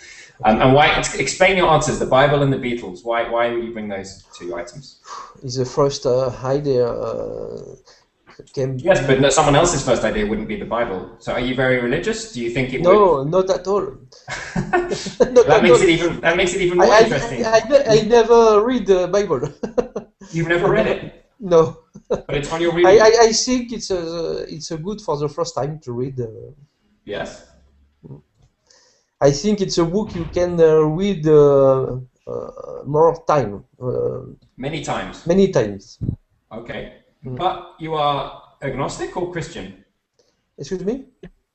And why? Explain your answers. The Bible and the Beatles. Why would you bring those two items? It's the first idea came. Yes, but no, someone else's first idea wouldn't be the Bible. So are you very religious? Do you think it would? No, not at all. That makes it even more interesting. I never read the Bible. You've never read it? No. But it's on your reading. I think it's a good for the first time to read. Yes. I think it's a book you can read more time. Many times. Many times. Okay. But you are agnostic or Christian? Excuse me?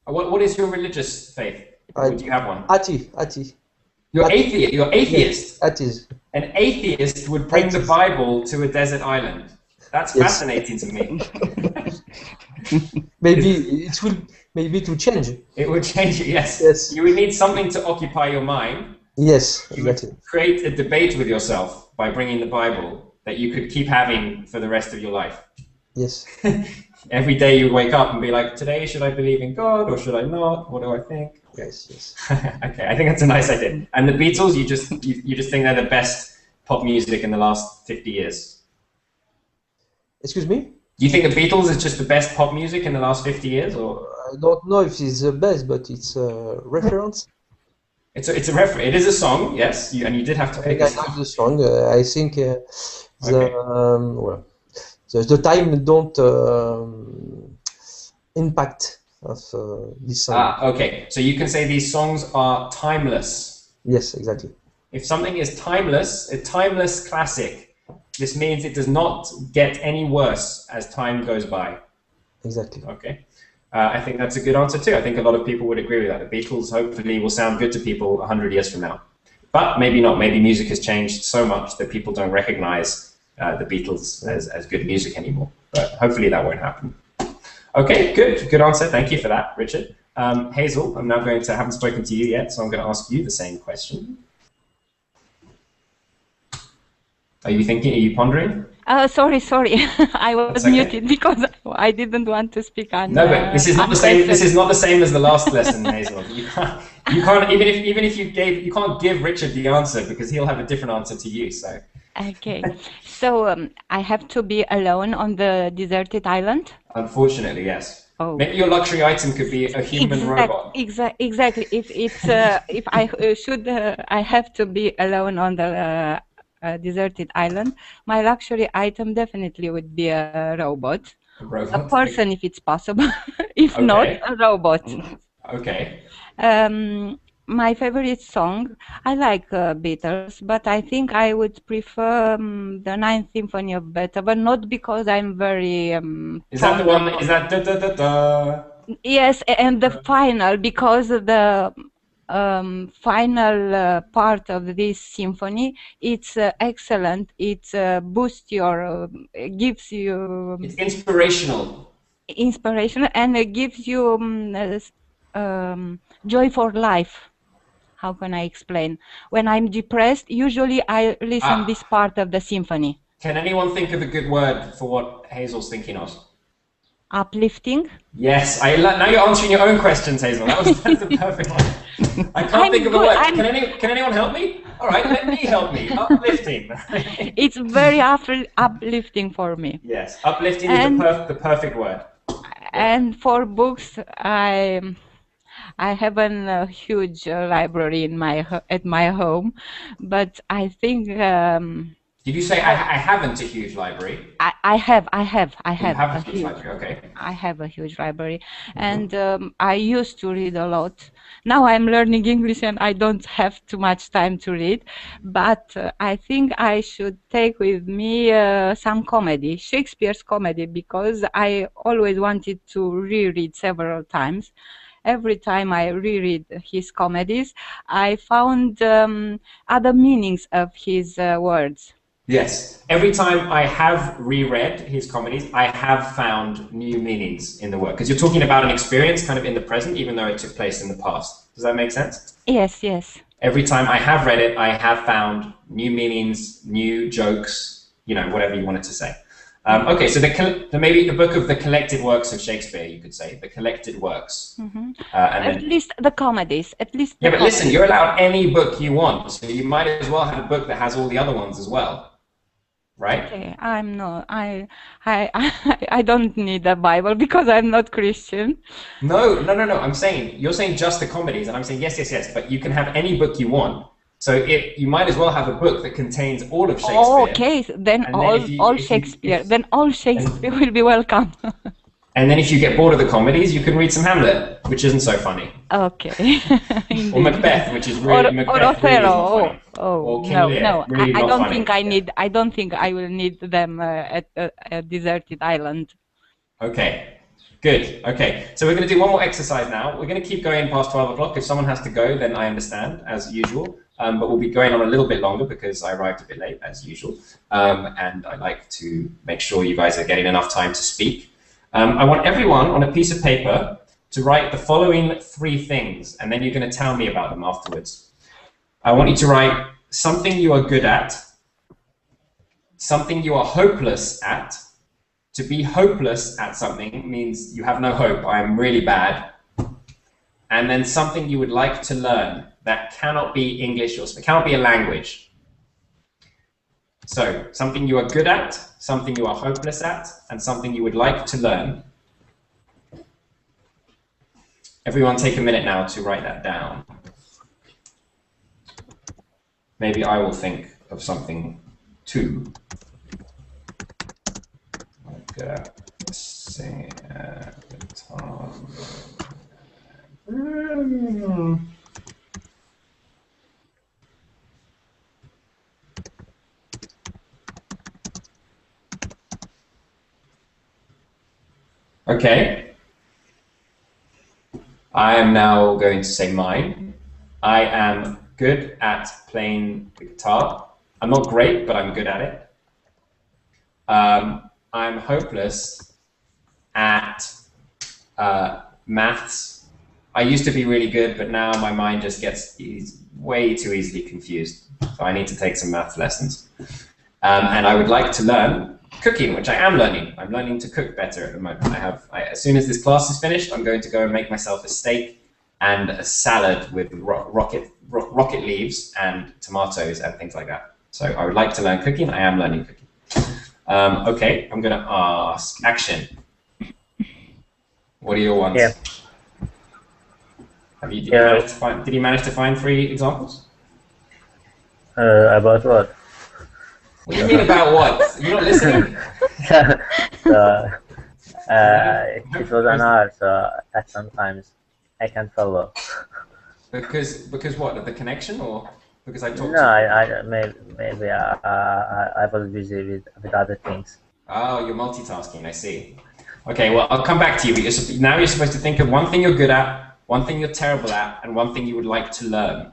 What is your religious faith? Do you have one? Atheist. You're atheist. You're atheist. Yes, atheist. An atheist would bring the Bible to a desert island. That's fascinating to me. Maybe it will. Maybe to change. It would change it. Yes. Yes. You would need something to occupy your mind. Yes, you exactly. Would create a debate with yourself by bringing the Bible that you could keep having for the rest of your life. Yes. Every day you wake up and be like, today should I believe in God or should I not? What do I think? Yes, yes. Okay, I think that's a nice idea. And the Beatles, you just think they're the best pop music in the last 50 years? Excuse me? Do you think the Beatles is just the best pop music in the last 50 years, or? I don't know if it's the best, but it's a reference. It's a reference. It is a song, yes. And you did have to pick a song. I like the song. I think the time don't impact of this song. Okay. So you can say these songs are timeless. Yes, exactly. If something is timeless, a timeless classic, this means it does not get any worse as time goes by. Exactly. Okay. I think that's a good answer too. I think a lot of people would agree with that. The Beatles hopefully will sound good to people 100 years from now. But maybe not. Maybe music has changed so much that people don't recognize the Beatles as good music anymore. But hopefully that won't happen. Okay, good. Good answer. Thank you for that, Richard. Hazel, I'm now I haven't spoken to you yet, so I'm going to ask you the same question. Are you thinking? Are you pondering? Sorry. I was muted because I didn't want to speak on. No, but this is not the same. This is not the same as the last lesson, Hazel. You can't even if you can't give Richard the answer because he'll have a different answer to you. So. Okay, so I have to be alone on the deserted island. Unfortunately, yes. Oh. Maybe your luxury item could be a human robot. Exactly. If I have to be alone on the deserted island, my luxury item definitely would be a robot. A person if it's possible. If not, a robot. Okay. My favorite song, I like Beatles, but I think I would prefer the Ninth Symphony of Beethoven, not because I'm very... is that the one, is that da da da da? Yes, and the final, because the final part of this symphony, it's excellent. It boosts your, gives you... It's inspirational. Inspirational, and it gives you joy for life. How can I explain? When I'm depressed, usually I listen this part of the symphony. Can anyone think of a good word for what Hazel's thinking of? Uplifting? Yes. Now you're answering your own questions, Hazel. That's the perfect one. I can't think of a word. Can anyone help me? All right, let me help me. Uplifting. It's very uplifting for me. Yes, uplifting is the perfect word. And for books, I have a huge library at my home, but I think Did you say I haven't a huge library? I have You have a huge huge library, okay. I have a huge library, and I used to read a lot. Now I'm learning English and I don't have too much time to read, but I think I should take with me some comedy, Shakespeare's comedy, because I always wanted to reread several times. Every time I reread his comedies, I found other meanings of his words. Yes. Every time I have reread his comedies, I have found new meanings in the work. Because you're talking about an experience kind of in the present, even though it took place in the past. Does that make sense? Yes, yes. Every time I have read it, I have found new meanings, new jokes, you know, whatever you wanted to say. Okay, so maybe the book of the collected works of Shakespeare, you could say, the collected works. Mm-hmm. And at least the comedies, at least. Yeah, but listen, you're allowed any book you want, so you might as well have a book that has all the other ones as well. Right? Okay, I'm not. I don't need a Bible because I'm not Christian. No. I'm saying you're saying just the comedies, and I'm saying yes. But you can have any book you want. So you might as well have a book that contains all of Shakespeare. Oh, okay. Then all Shakespeare. Then all Shakespeare will be welcome. And then if you get bored of the comedies, you can read some Hamlet, which isn't so funny. Okay. Or Macbeth, which is really or Othello. Or King no, Lear, no. really I not don't funny. think I need. I don't think I will need them at a deserted island. Okay. Good. Okay. So we're going to do one more exercise now. We're going to keep going past 12 o'clock. If someone has to go, then I understand, as usual. But we'll be going on a little bit longer because I arrived a bit late, as usual. And I like to make sure you guys are getting enough time to speak. I want everyone on a piece of paper to write the following 3 things, and then you're going to tell me about them afterwards. I want you to write something you are good at, something you are hopeless at. To be hopeless at something means you have no hope, I am really bad. And then something you would like to learn that cannot be English or cannot be a language. So, something you are good at, something you are hopeless at, and something you would like to learn. Everyone take a minute now to write that down. Maybe I will think of something too. Like singing guitar. Okay. I am now going to say mine. I am good at playing the guitar. I'm not great, but I'm good at it. I'm hopeless at maths. I used to be really good, but now my mind just gets way too easily confused. So I need to take some math lessons. And I would like to learn cooking, which I am learning. I'm learning to cook better at the moment. As soon as this class is finished, I'm going to go and make myself a steak and a salad with rocket leaves and tomatoes and things like that. So I would like to learn cooking. I am learning cooking. Okay, I'm going to ask action. What are your ones? Yeah. Did you manage to find 3 examples? About what? What do you mean about what? You're not listening. It was an art, so at sometimes I can't follow. Because what? The connection, or because I talked? No, maybe I was busy with other things. Oh, you're multitasking. I see. Okay, well, I'll come back to you. But now you're supposed to think of one thing you're good at, one thing you're terrible at, and one thing you would like to learn.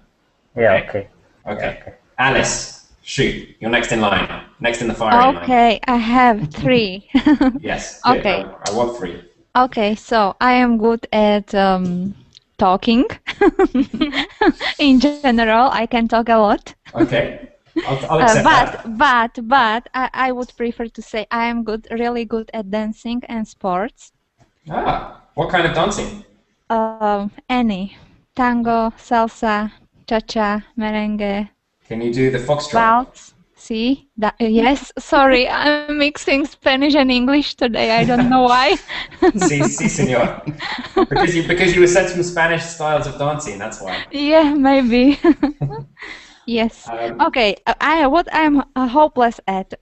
Yeah. Okay. Okay. Alice. Shoot, you're next in line. Next in the firing line. Okay, I have 3. Yes. Good. Okay. I want 3. Okay, so I am good at talking. In general, I can talk a lot. Okay. I'll accept that. But I would prefer to say I am really good at dancing and sports. Ah, what kind of dancing? Any. Tango, salsa, cha-cha, merengue. Can you do the foxtrot? Waltz. See? Yes, sorry, I'm mixing Spanish and English today. I don't know why. Sí, señor. Because you were said some Spanish styles of dancing, that's why. Yeah, maybe. Yes. Okay. What I'm hopeless at.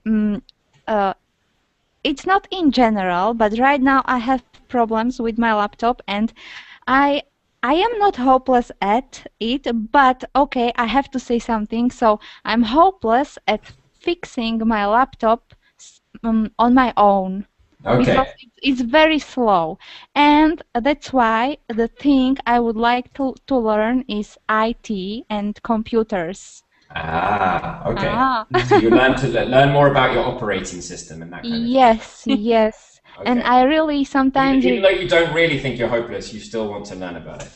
It's not in general, but right now I have problems with my laptop, and I I am not hopeless at it, but okay, I have to say something. So I'm hopeless at fixing my laptop on my own. Okay. Because it's very slow, and that's why the thing I would like to learn is IT and computers. Okay. So you learn more about your operating system and that kind of thing. Yes, yes. Okay. And I really sometimes... Even though you don't really think you're hopeless, you still want to learn about it.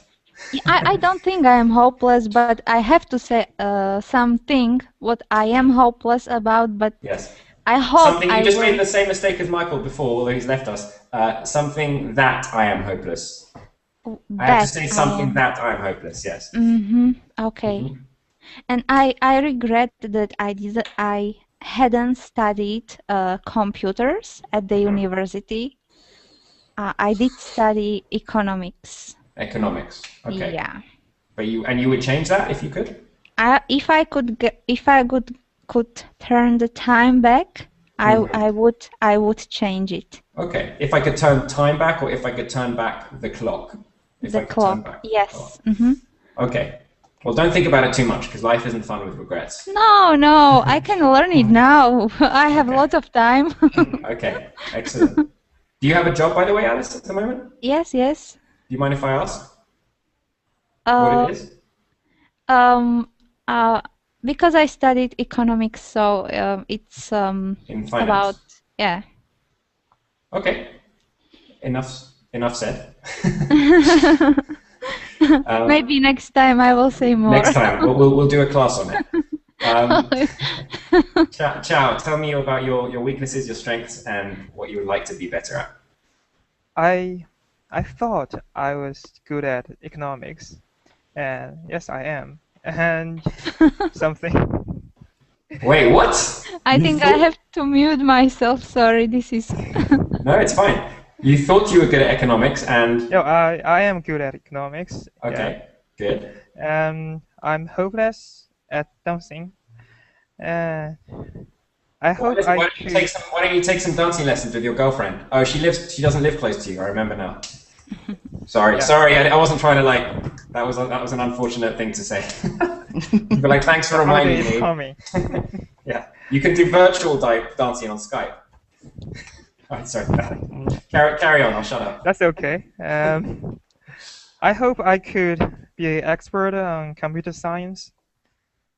I don't think I am hopeless, but I have to say something what I am hopeless about, but yes. I hope something you just made the same mistake as Michael before, although he's left us. Something that I am hopeless. I have to say something that I am hopeless, yes. Okay. And I regret that I hadn't studied computers at the university. I did study economics. Economics. Okay. Yeah. But you would change that if you could? If I could turn the time back, I would change it. Okay. If I could turn time back, or if I could turn back the clock? The clock. Yes. Okay. Well, don't think about it too much, because life isn't fun with regrets. No, I can learn it now. I have a lot of time. Okay, excellent. Do you have a job, by the way, Alice, at the moment? Yes. Do you mind if I ask what it is? Because I studied economics, so it's in finance. About Okay. Enough said. Maybe next time I will say more. Next time we'll do a class on it. Ciao. Tell me about your weaknesses, your strengths, and what you would like to be better at. I thought I was good at economics, and yes, I am. And something. Wait, what? I think I have to mute myself. Sorry, this is. No, it's fine. You thought you were good at economics, and no, I am good at economics. Okay, good. I'm hopeless at dancing. I hope why don't you take some dancing lessons with your girlfriend? Oh, she doesn't live close to you. I remember now. Sorry, I wasn't trying to that was an unfortunate thing to say. But thanks for reminding me. Yeah, you can do virtual dancing on Skype. Oh, sorry. Carry on. I'll shut up. That's okay. I hope I could be an expert on computer science.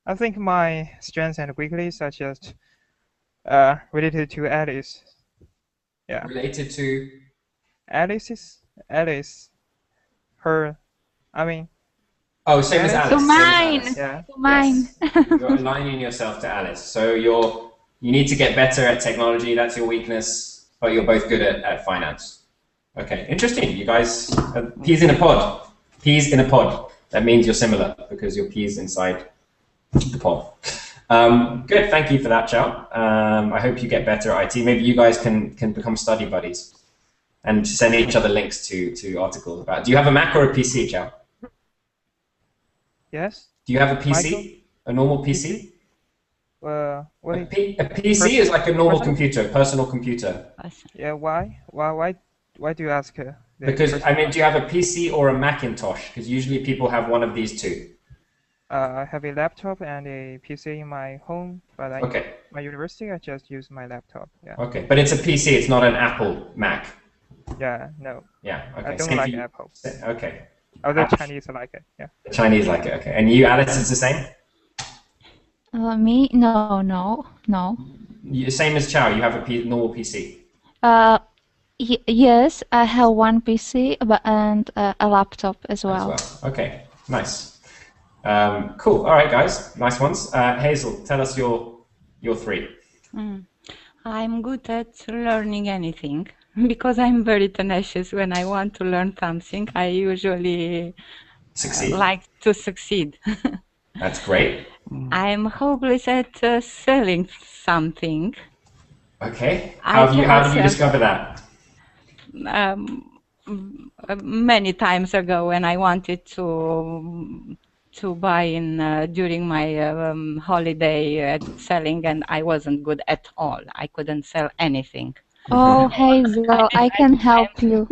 I think my strengths and weaknesses are just related to Alice. Yeah. Related to Alice. Her. I mean. Oh, same as Alice. To mine. Yeah. To mine. Yes. You're aligning yourself to Alice. So you need to get better at technology. That's your weakness, but you're both good at finance. Okay, interesting. You guys, peas in a pod. Peas in a pod. That means you're similar because you're peas inside the pod. Good. Thank you for that, Chow. I hope you get better at IT. Maybe you guys can become study buddies and send each other links to articles about. Do you have a Mac or a PC, Chow? Yes. Do you have a PC? Michael? A normal PC? What a PC is like a normal computer, personal computer. Yeah. Why do you ask? Because do you have a PC or a Macintosh? Because usually people have one of these two. I have a laptop and a PC in my home, but my university I just use my laptop. Yeah. Okay, but it's a PC. It's not an Apple Mac. Yeah. No. Yeah. Okay. I don't like Apple. Okay. Other Chinese like it. Yeah. The Chinese like it. Okay. And you, Alice, is the same? Me? No. Same as Chow. You have a normal PC. Yes, I have one PC and a laptop as well. Okay. Nice. Cool. All right, guys. Nice ones. Hazel, tell us your three. I'm good at learning anything because I'm very tenacious. When I want to learn something, I usually like to succeed. That's great. I'm hopeless at selling something. Okay. How did you discover that? Many times ago when I wanted to to buy in during my holiday at selling, and I wasn't good at all. I couldn't sell anything. Oh, Hazel, I can help you.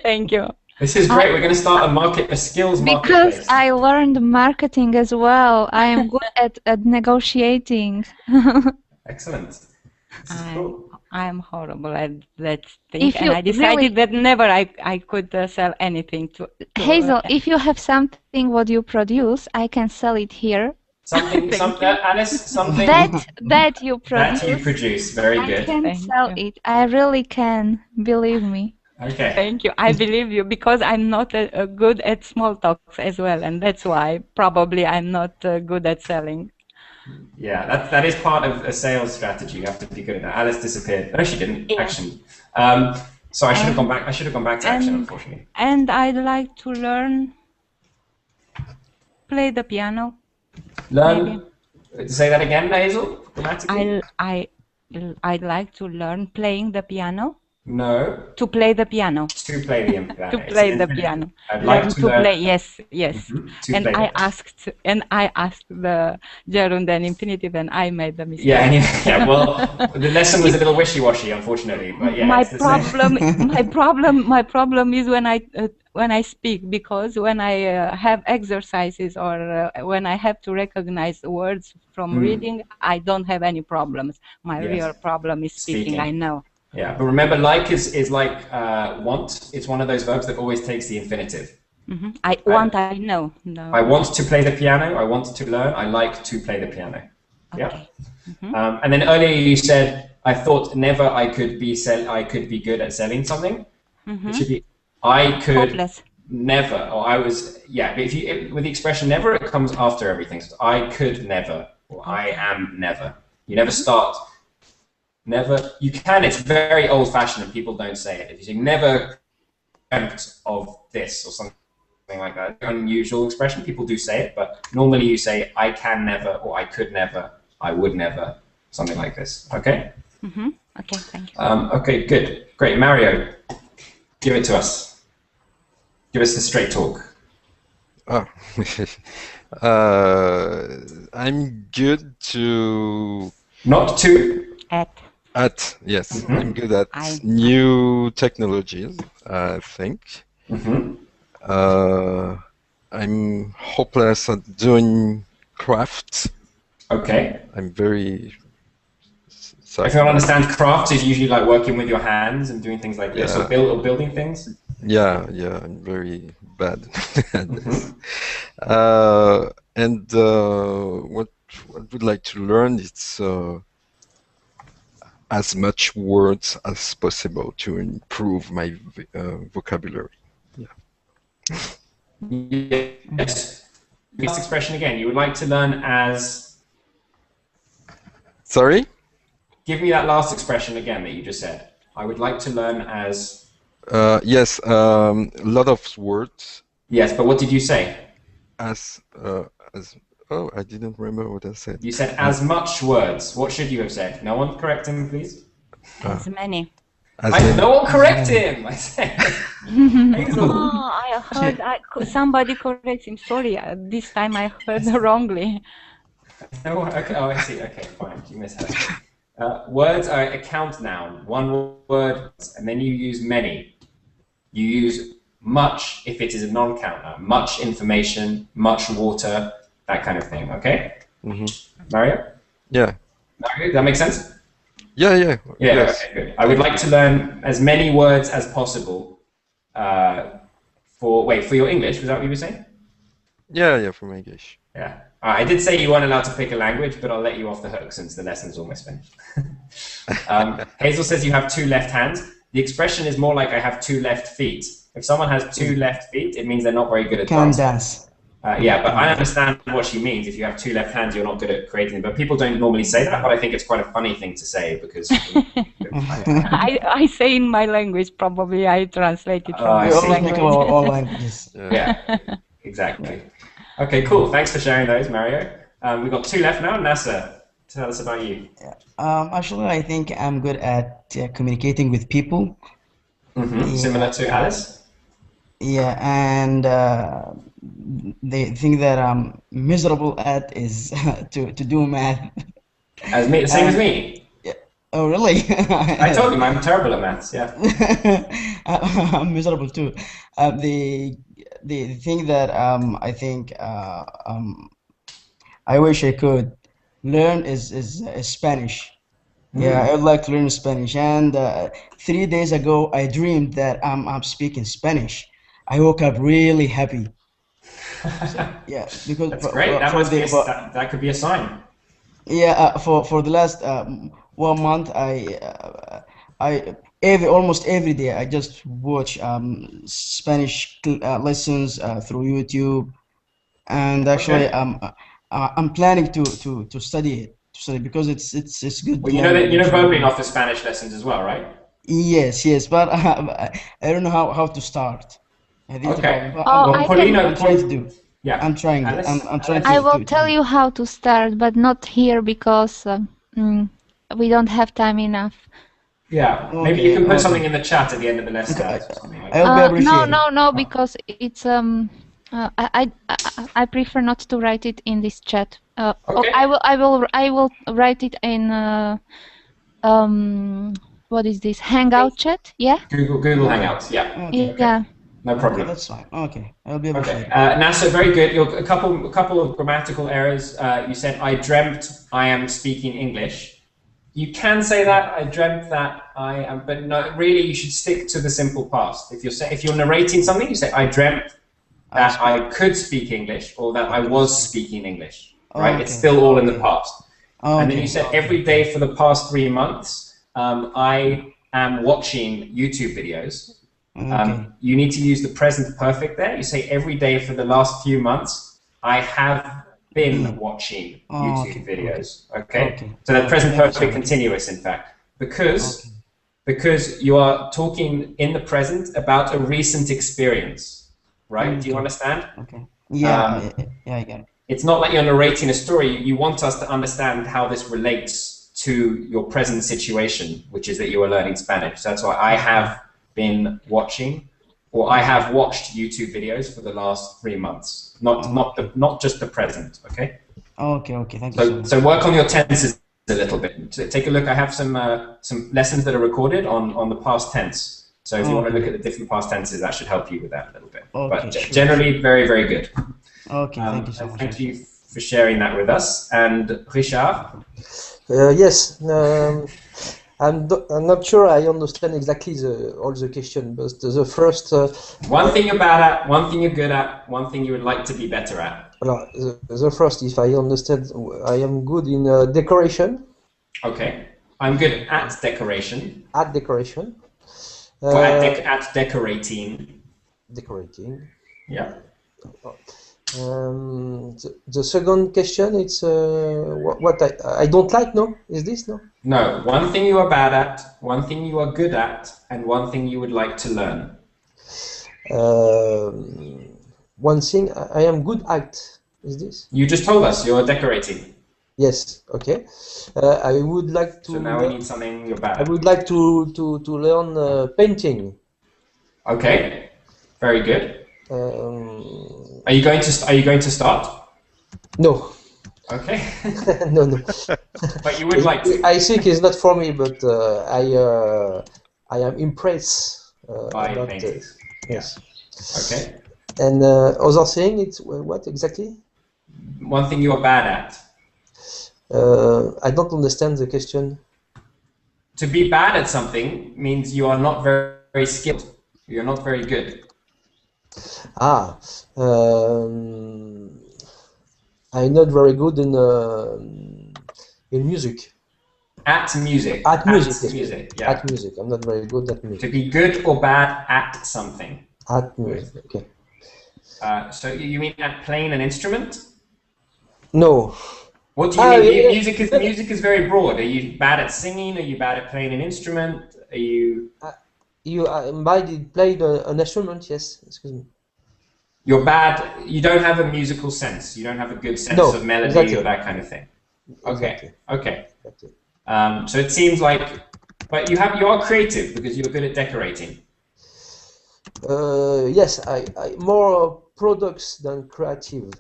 Thank you. This is great. We're going to start a skills marketplace. Because I learned marketing as well. I am good at negotiating. Excellent. This is cool. I'm horrible at that thing, and I decided that never I could sell anything to Hazel, if you have something what you produce, I can sell it here. Alice, something that you produce. That you produce. Very good. I can sell it. I really can. Believe me. Okay. Thank you. I believe you because I'm not good at small talks as well, and that's why probably I'm not good at selling. Yeah, that is part of a sales strategy. You have to be good at that. Alice disappeared. No, she didn't. Yeah. Action. So I should have gone back. I should have gone back to action, unfortunately. And I'd like to learn play the piano. Learn. Say that again, Hazel. Grammatically. I'd like to learn playing the piano. No. To play the piano. To play the piano. To play the piano. I'd like to learn. Play. Yes, yes. Mm-hmm. And I asked the gerund and infinitive, and I made the mistake. Yeah. Well, the lesson was a little wishy-washy, unfortunately. But yeah. My problem is when I speak, because when I have exercises or when I have to recognize words from reading, I don't have any problems. My real problem is speaking. I know. Yeah, but remember, like is like want. It's one of those verbs that always takes the infinitive. Mm-hmm. I know. No. I want to play the piano. I want to learn. I like to play the piano. Okay. Yeah. Mm-hmm. And then earlier you said, I thought never I could be good at selling something. Mm-hmm. It should be I could Hopeless. never, or I was, yeah. But with the expression never, it comes after everything. So I could never, or I am never. You never start. Never. You can. It's very old-fashioned, and people don't say it. If you say never dreamt of this or something like that, unusual expression. People do say it, but normally you say I can never, or I could never, I would never, something like this. Okay. Mm-hmm. Okay. Thank you. Okay. Good. Great. Mario, give it to us. Give us the straight talk. Oh. I'm good to. Not to. Yes, Mm-hmm. I'm good at new technologies, I think. Mm-hmm. I'm hopeless at doing crafts. Okay. I'm very. If you understand, craft is usually like working with your hands and doing things like this, or building things. Yeah, I'm very bad at this. And what I would like to learn is as much words as possible to improve my vocabulary. Yeah. Yes. This expression again. You would like to learn as. Sorry? Give me that last expression again that you just said. I would like to learn as. Yes, a lot of words. Yes, but what did you say? As. Oh, I didn't remember what I said. You said as much words. What should you have said? No one correct him, please. As many. No one correct him. I said. I heard somebody correct him. Sorry, this time I heard wrongly. No, okay. Oh, I see. Okay, fine. You misheard. Words are a count noun. One word, and then you use many. You use much if it is a non-count noun. Much information, much water, that kind of thing. Okay? Mm-hmm. Mario? Yeah. Mario, does that make sense? Yeah. Yeah, yes. Okay, good. I would like to learn as many words as possible for your English. Was that what you were saying? Yeah, for my English. Yeah. I did say you weren't allowed to pick a language, but I'll let you off the hook since the lesson's almost finished. Hazel says you have two left hands. The expression is more like I have two left feet. If someone has two left feet, it means they're not very good at dancing. Yeah, but I understand what she means. If you have two left hands, you're not good at creating them. But people don't normally say that, but I think it's quite a funny thing to say because... I say in my language, probably I translate it from your language. All languages. Yeah, exactly. Okay, cool. Thanks for sharing those, Mario. We've got two left now. Nasa, tell us about you. Actually, I think I'm good at communicating with people. Mm-hmm. Similar to Alice? Yeah, and the thing that I'm miserable at is to do math. As me, same as me. Yeah. Oh, really? I told him I'm terrible at maths. Yeah. I'm miserable too. The thing that I think I wish I could learn is Spanish. Yeah, I would like to learn Spanish. And 3 days ago, I dreamed that I'm speaking Spanish. I woke up really happy. So, yeah, because That's great. That must be that could be a sign. yeah, for the last 1 month, almost every day I just watch Spanish lessons through YouTube, and actually Okay. I'm planning to study it, because it's good Well, you know that language. Boblin offers Spanish lessons as well, right? Yes, but I don't know how to start. This is the Okay. problem. But Oh, Well, I Paulina, can. I'm trying to do. yeah. I'm trying it. Alice, I'm trying I to will tell you how to start, but not here because we don't have time enough. Yeah. Maybe you Okay, can put okay. something in the chat at the end of the lesson Okay, or something like I will that. be No, appreciated. no, because it's I prefer not to write it in this chat. Okay. I will write it in what is this Hangout chat? Yeah. Google Hangouts. Yeah. Okay. Yeah. No Okay, problem. that's fine. Okay, I'll be Okay. appreciated. Nasa, very good. A couple of grammatical errors. You said I dreamt I am speaking English. You can say that I dreamt that I am, but no, really you should stick to the simple past. If you're narrating something, you say I dreamt that I could speak English or that I was speaking English. Right? It's Okay, still all in the okay. past. And then Okay. you said every day for the past 3 months, I am watching YouTube videos. Okay. You need to use the present perfect there. You say every day for the last few months, I have been watching YouTube videos. Okay? Okay. So the present Thank you so perfect much. continuous, in fact, because you are talking in the present about a recent experience, right? Do you understand? Okay. Yeah, yeah, I get it. It's not like you're narrating a story. You want us to understand how this relates to your present situation, which is that you are learning Spanish. So that's why I have been watching, or I have watched YouTube videos for the last 3 months. Not just the present. Okay. Okay. Thank you so much. So work on your tenses a little bit. Take a look. I have some lessons that are recorded on the past tense. So if you want to look at the different past tenses, that should help you with that a little bit. But generally, very, very good. Okay, thank you so much. Thank you for sharing that with us. And Richard? Yes, I'm not sure I understand exactly all the question, but the first. One thing you're bad at, one thing you're good at, one thing you would like to be better at. The first, if I understand, I am good in decoration. Okay, I'm good at decoration. At decoration. Or at decorating. Decorating. Yeah. The second question, it's what I don't like. No, is this no? No, one thing you are bad at, one thing you are good at, and one thing you would like to learn. One thing I am good at. Is this? You just told us you're decorating. Yes. Okay. I would like to. So now we need something you're bad at. I would like to learn painting. Okay. Very good. Are you going to start? No. Okay. No. But you would like to. I think it's not for me, but I am impressed by about paintings. Yes. Okay. And other thing, it's what exactly? One thing you are bad at. I don't understand the question. To be bad at something means you are not very, very skilled. You're not very good. I'm not very good in music. At music. At music. At music. Yeah. At music. I'm not very good at music. To be good or bad at something. At music. Okay. So you mean at playing an instrument? No. What do you mean? Music is very broad. Are you bad at singing? Are you bad at playing an instrument? Are you? You played an instrument? Yes. Excuse me. You're bad. You don't have a musical sense. You don't have a good sense of melody or that kind of thing. Okay. Okay. Exactly. So it seems like, but you are creative because you're good at decorating. Yes, I more products than creative.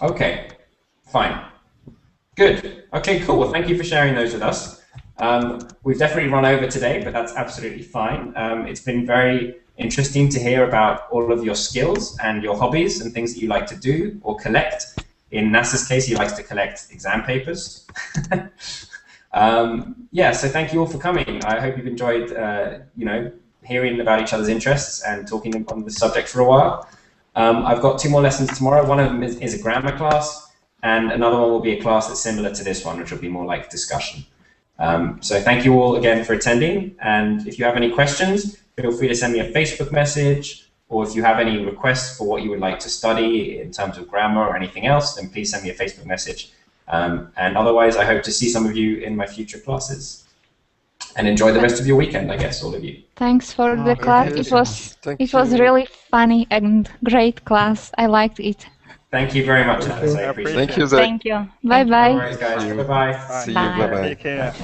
Okay, fine. Good. Okay, cool. Well, thank you for sharing those with us. We've definitely run over today, but that's absolutely fine. It's been very interesting to hear about all of your skills and your hobbies and things that you like to do or collect. In NASA's case, he likes to collect exam papers. Yeah, so thank you all for coming. I hope you've enjoyed, hearing about each other's interests and talking on the subject for a while. I've got 2 more lessons tomorrow. One of them is a grammar class, and another one will be a class that's similar to this one, which will be more like discussion. So thank you all again for attending, and if you have any questions, feel free to send me a Facebook message, or if you have any requests for what you would like to study in terms of grammar or anything else, then please send me a Facebook message. And otherwise, I hope to see some of you in my future classes. And enjoy the rest of your weekend, I guess, all of you. Thanks for the class. It was really funny and great class. I liked it. Thank you very much, Alice. I appreciate it. Thank you, Zach. Thank you. Bye bye. No worries, guys. Bye bye. See you. Bye bye. Take care.